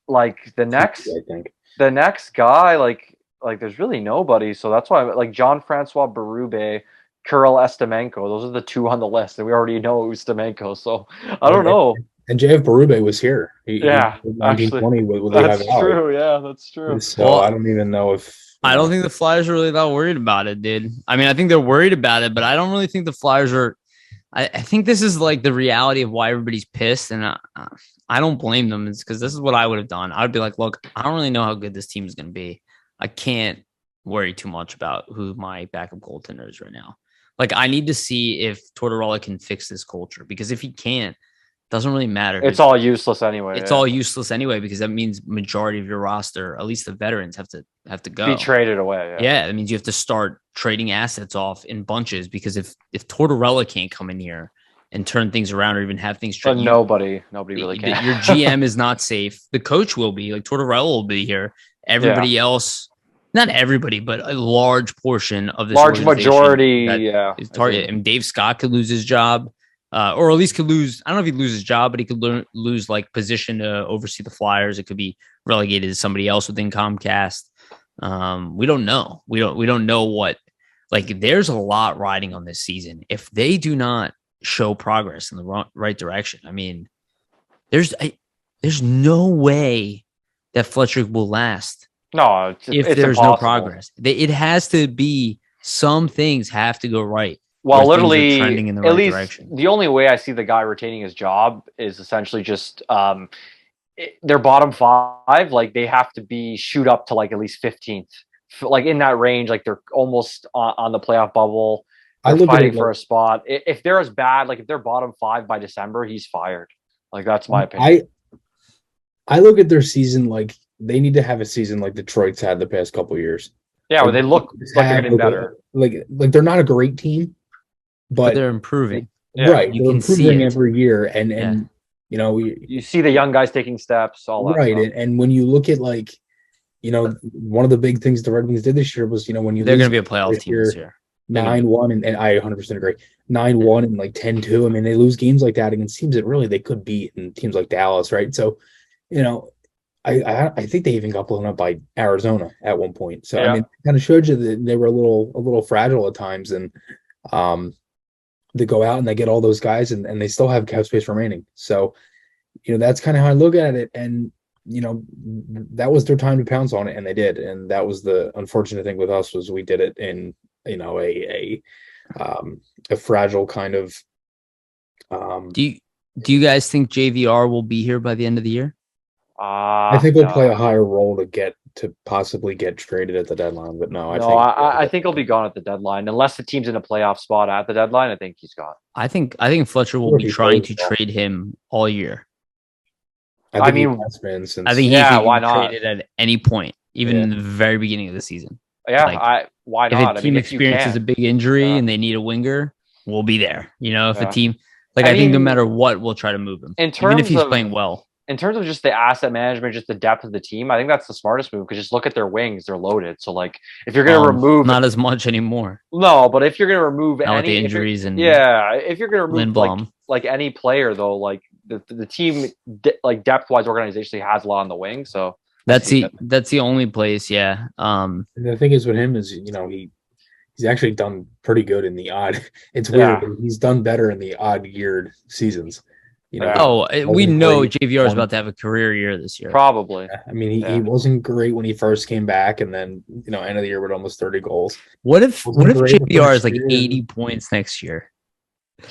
Like the next guy, like there's really nobody. So that's why like Jean-Francois Berube, Kirill Estemenko, those are the two on the list, and we already know Estemenko. So I don't know. And JF Berube was here. He 1920 with that's true. Yeah, that's true. So Well, I don't even know if I don't think the Flyers are really that worried about it, dude. I mean, I think they're worried about it, but I don't really think the Flyers are. I think this is like the reality of why everybody's pissed, and I don't blame them. It's because this is what I would have done. I would be like, look, I don't really know how good this team is going to be. I can't worry too much about who my backup goaltender is right now. Like, I need to see if Tortorella can fix this culture, because if he can't, it doesn't really matter. It's all useless anyway. It's all useless anyway, because that means majority of your roster, at least the veterans, have to go. Be traded away. Yeah, that means you have to start trading assets off in bunches, because if Tortorella can't come in here and turn things around or even have things But nobody really can. Your GM is not safe. The coach will be. Like, Tortorella will be here. Everybody else, not everybody, but a large portion of this majority, is target. And Dave Scott could lose his job, or at least could lose. I don't know if he'd lose his job, but he could lose like position to oversee the Flyers. It could be relegated to somebody else within Comcast. We don't know. We don't know what. Like, there's a lot riding on this season. If they do not show progress in the right direction, I mean, there's no way that Fletcher will last. No, if it's there's impossible. no progress. It has to be, some things have to go right. Well, literally, trending in the at right least direction. The only way I see the guy retaining his job is essentially just their bottom five. Like, they have to shoot up to like at least 15th, like in that range. Like, they're almost on the playoff bubble. They're fighting for a spot. If they're as bad, like if they're bottom five by December, he's fired. Like, that's my opinion. I look at their season like they need to have a season like Detroit's had the past couple of years. Yeah, where they look like they're getting better. Like they're not a great team, but they're improving. Right, you they're can see improving it every year, and you know, you see the young guys taking steps. All that right, stuff. and when you look at like, you know, one of the big things the Red Wings did this year was, you know, when they're going to be a playoff team this year. 9-1, and I 100% agree. 9-1 and like 10-2. I mean, they lose games like that against teams that really they could beat, and teams like Dallas, right? So, you know, I think they even got blown up by Arizona at one point. So I mean, it kind of showed you that they were a little fragile at times, and they go out and they get all those guys, and they still have cap space remaining. So, you know, that's kind of how I look at it. And you know, that was their time to pounce on it, and they did. And that was the unfortunate thing with us, was we did it in, you know, a fragile kind of. Do you guys think JVR will be here by the end of the year? I think he'll play a higher role to possibly get traded at the deadline, but I think he'll be gone at the deadline unless the team's in a playoff spot at the deadline. I think he's gone. I think Fletcher will be trying to trade him all year. I think why not? Traded at any point, even in the very beginning of the season. Yeah, like, why not? If a team experiences a big injury and they need a winger, we'll be there. You know, if a team, like, I think no matter what, we'll try to move him, even if he's playing well. in terms of just the asset management, just the depth of the team, I think that's the smartest move because just look at their wings; they're loaded. So like, if you're gonna remove not as much anymore. no, but if you're gonna remove Now with any the injuries and if you're gonna remove Lindblom. like any player though, like the team like depth wise organizationally has a lot on the wing, so that's the only place. Yeah. And the thing is with him is, you know, he's actually done pretty good in the odd. It's weird. But he's done better in the odd yeared seasons. You know, we know JVR is about to have a career year this year. Probably. I mean, he wasn't great when he first came back, and then end of the year with almost 30 goals. What if JVR is like 80 points next year?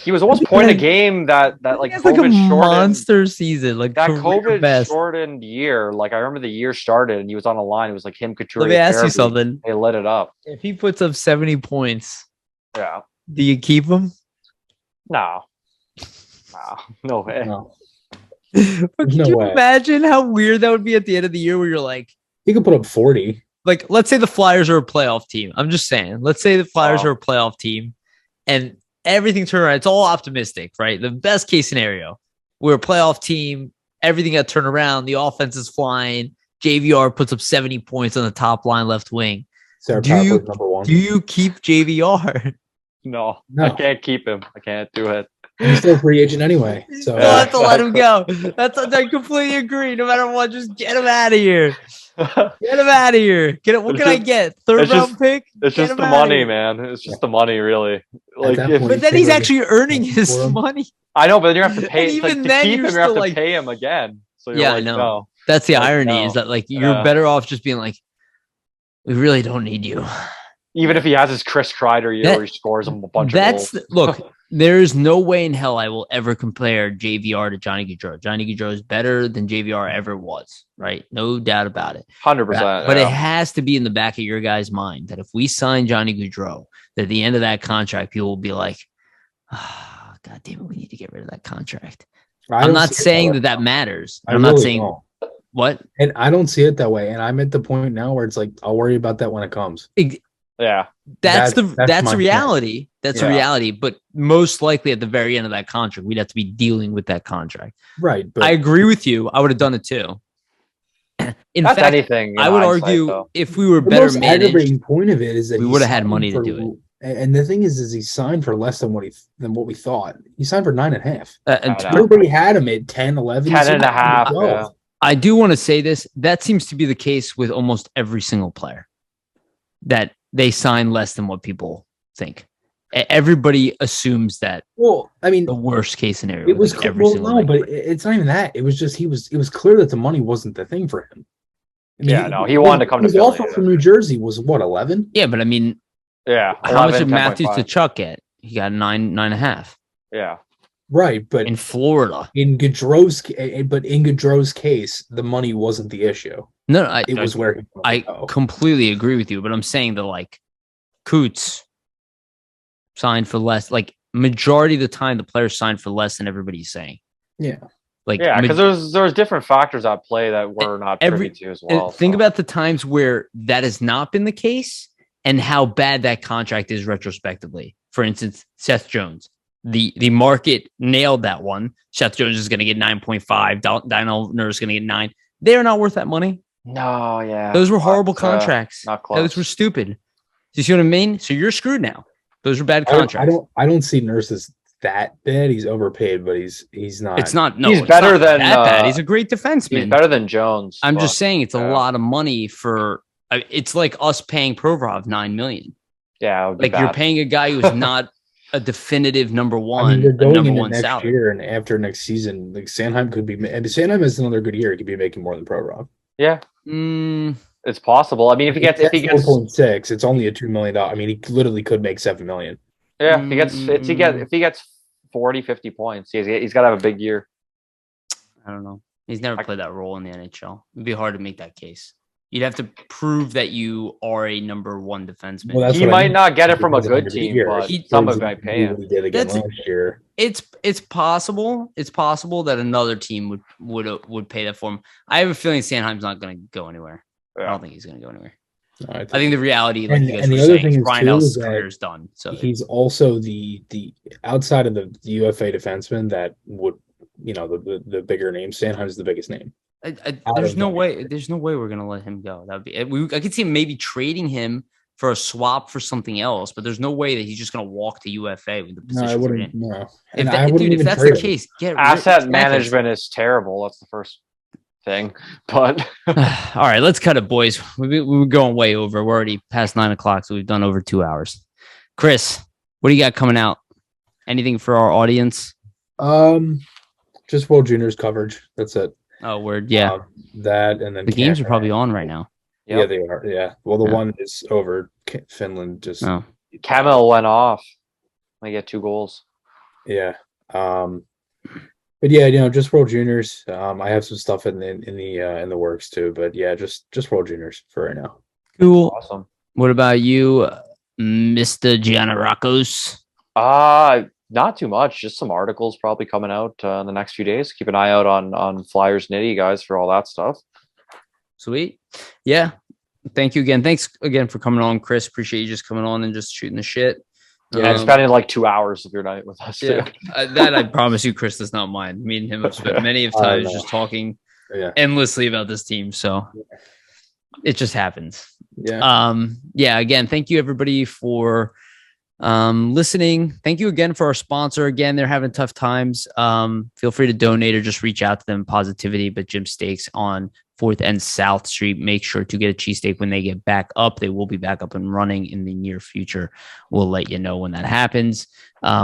He was almost point a game that like COVID like a monster season, like that COVID shortened year. Like I remember the year started and he was on a line. It was like him, Couturier. Let me ask you something. They lit it up. If he puts up 70 points, yeah, do you keep him? No way. No. But can you imagine how weird that would be at the end of the year where you're like, he could put up 40. Like, let's say the Flyers are a playoff team. I'm just saying, let's say the Flyers are a playoff team and everything turned around. It's all optimistic, right? The best case scenario. We're a playoff team. Everything got turned around. The offense is flying. JVR puts up 70 points on the top line left wing. Do you keep JVR? No, I can't keep him. I can't do it. He's still a free agent anyway. So you'll have to let him go. I completely agree. No matter what, just get him out of here. Get him out of here. What can I get? Third round pick? It's just the money, man. It's just the money, really. Like, but then he's actually earning his money. I know, but then you have to pay. Even to then, keep him, you have to pay him again. So you're I know. No. That's the irony is that like you're better off just being like, we really don't need you. Even if he has his Chris Kreider year where he scores a bunch of goals. Look, there's no way in hell I will ever compare JVR to Johnny Gaudreau. Johnny Gaudreau is better than JVR ever was, right? No doubt about it. 100%. But it has to be in the back of your guys' mind that if we sign Johnny Gaudreau, that at the end of that contract, people will be like, God damn it, we need to get rid of that contract. I'm not saying that matters. I'm not saying what. And I don't see it that way. And I'm at the point now where it's like, I'll worry about that when it comes. Yeah. That's the reality. That's a reality. But most likely at the very end of that contract, we'd have to be dealing with that contract. Right. But I agree with you. I would have done it too. In fact, I would argue if we were better managed, the aggravating point of it is that we would have had money to do it. And the thing is he signed for less than what we thought. He signed for 9.5. And everybody had him at 10, 11. 10.5. Yeah. I do want to say this. That seems to be the case with almost every single player. That they sign less than what people think. Everybody assumes that. Well, I mean, the worst case scenario. It was but it's not even that. It was just it was clear that the money wasn't the thing for him. I mean, he wanted to come to Philly. His offer from New Jersey was what, 11? Yeah, but I mean, how much did Matthews to Chuck get? He got 9.5. Yeah. Right, but in Florida, in Gaudreau's case, the money wasn't the issue. No, it was where I completely agree with you. But I'm saying that like Coots signed for less. Like majority of the time, the players signed for less than everybody's saying. Yeah, because there's different factors at play that we're not privy to as well. Think about the times where that has not been the case and how bad that contract is retrospectively. For instance, Seth Jones. The market nailed that one. Seth Jones is going to get 9.5. Dino Nurse is going to get 9. They're not worth that money. No, yeah. Those were horrible contracts. Not close. Those were stupid. Do you see what I mean? So you're screwed now. Those are bad contracts. I don't see Nurse as that bad. He's overpaid, but he's not. It's not. No, he's better than that bad. He's a great defenseman. He's better than Jones. I'm just saying it's a lot of money for. It's like us paying Provorov $9 million. Yeah, like you're paying a guy who's not a definitive number one. I mean, they're going number into one next salary. year, and after next season, like Sanheim could be. And Sanheim has another good year. He could be making more than Provorov. Yeah, it's possible. I mean, if he gets 4.6, it's only a $2 million. I mean, he literally could make $7 million. Yeah, if he gets 40, 50 points, he's got to have a big year. I don't know. He's never played that role in the NHL. It'd be hard to make that case. You'd have to prove that you are a number one defenseman. Well, he might not get it from a good team, but somebody might pay him. He did again last year. It's possible. It's possible that another team would pay that for him. I have a feeling Sanheim's not going to go anywhere. Yeah. I don't think he's going to go anywhere. No, I think the reality, like you guys were saying, Brian Ellis' career is done. So he's also the outside of the UFA defenseman that would the bigger name. Sanheim's the biggest name. There's no way we're gonna let him go. That'd be. I could see maybe trading him for a swap for something else, but there's no way that he's just gonna walk to UFA with the position. No, I wouldn't. No, if that's the case, asset management is terrible. That's the first thing. But all right, let's cut it, boys. We were going way over. We're already past 9 o'clock, so we've done over 2 hours. Chris, what do you got coming out? Anything for our audience? Just World Juniors coverage. That's it. Oh, word. Yeah. That and then the games are probably on right now. Yep. Yeah, they are. Yeah. Well, the one is over. Finland just. Oh. Camel went off. I get 2 goals. Yeah. But yeah, just World Juniors. I have some stuff in the works too. But yeah, just World Juniors for right now. Cool. Awesome. What about you, Mr. Gianarakos? Not too much. Just some articles probably coming out in the next few days. Keep an eye out on Flyers Nitty, guys, for all that stuff. Sweet. Yeah. Thank you again. Thanks again for coming on, Chris. Appreciate you just coming on and just shooting the shit. Yeah, spending like 2 hours of your night with us. Yeah. That I promise you, Chris does not mind. Me and him have spent many of times just talking endlessly about this team. So it just happens. Yeah. Again, thank you everybody for listening. Thank you again for our sponsor. Again, they're having tough times. Feel free to donate or just reach out to them. Positivity, but Jim Steaks on 4th and South Street. Make sure to get a cheesesteak when they get back up. They will be back up and running in the near future. We'll let you know when that happens.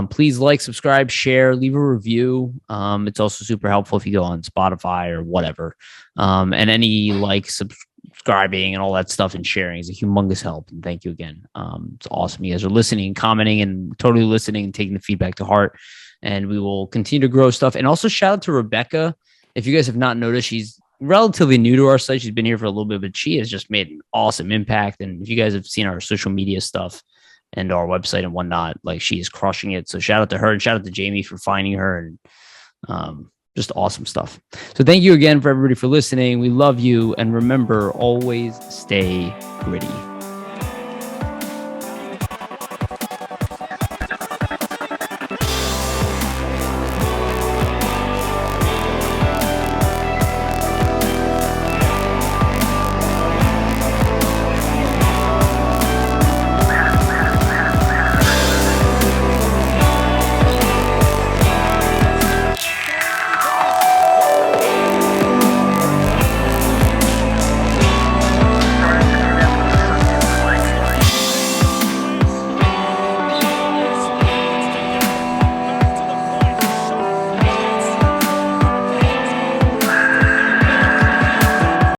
Please like, subscribe, share, leave a review. It's also super helpful if you go on Spotify or whatever. And any subscribing and all that stuff and sharing is a humongous help. And thank you again. It's awesome. You guys are listening, commenting, and totally listening and taking the feedback to heart. And we will continue to grow stuff. And also shout out to Rebecca. If you guys have not noticed, she's relatively new to our site. She's been here for a little bit, but she has just made an awesome impact. And if you guys have seen our social media stuff and our website and whatnot, she is crushing it. So shout out to her and shout out to Jamie for finding her and just awesome stuff. So thank you again for everybody for listening. We love you. And remember, always stay gritty.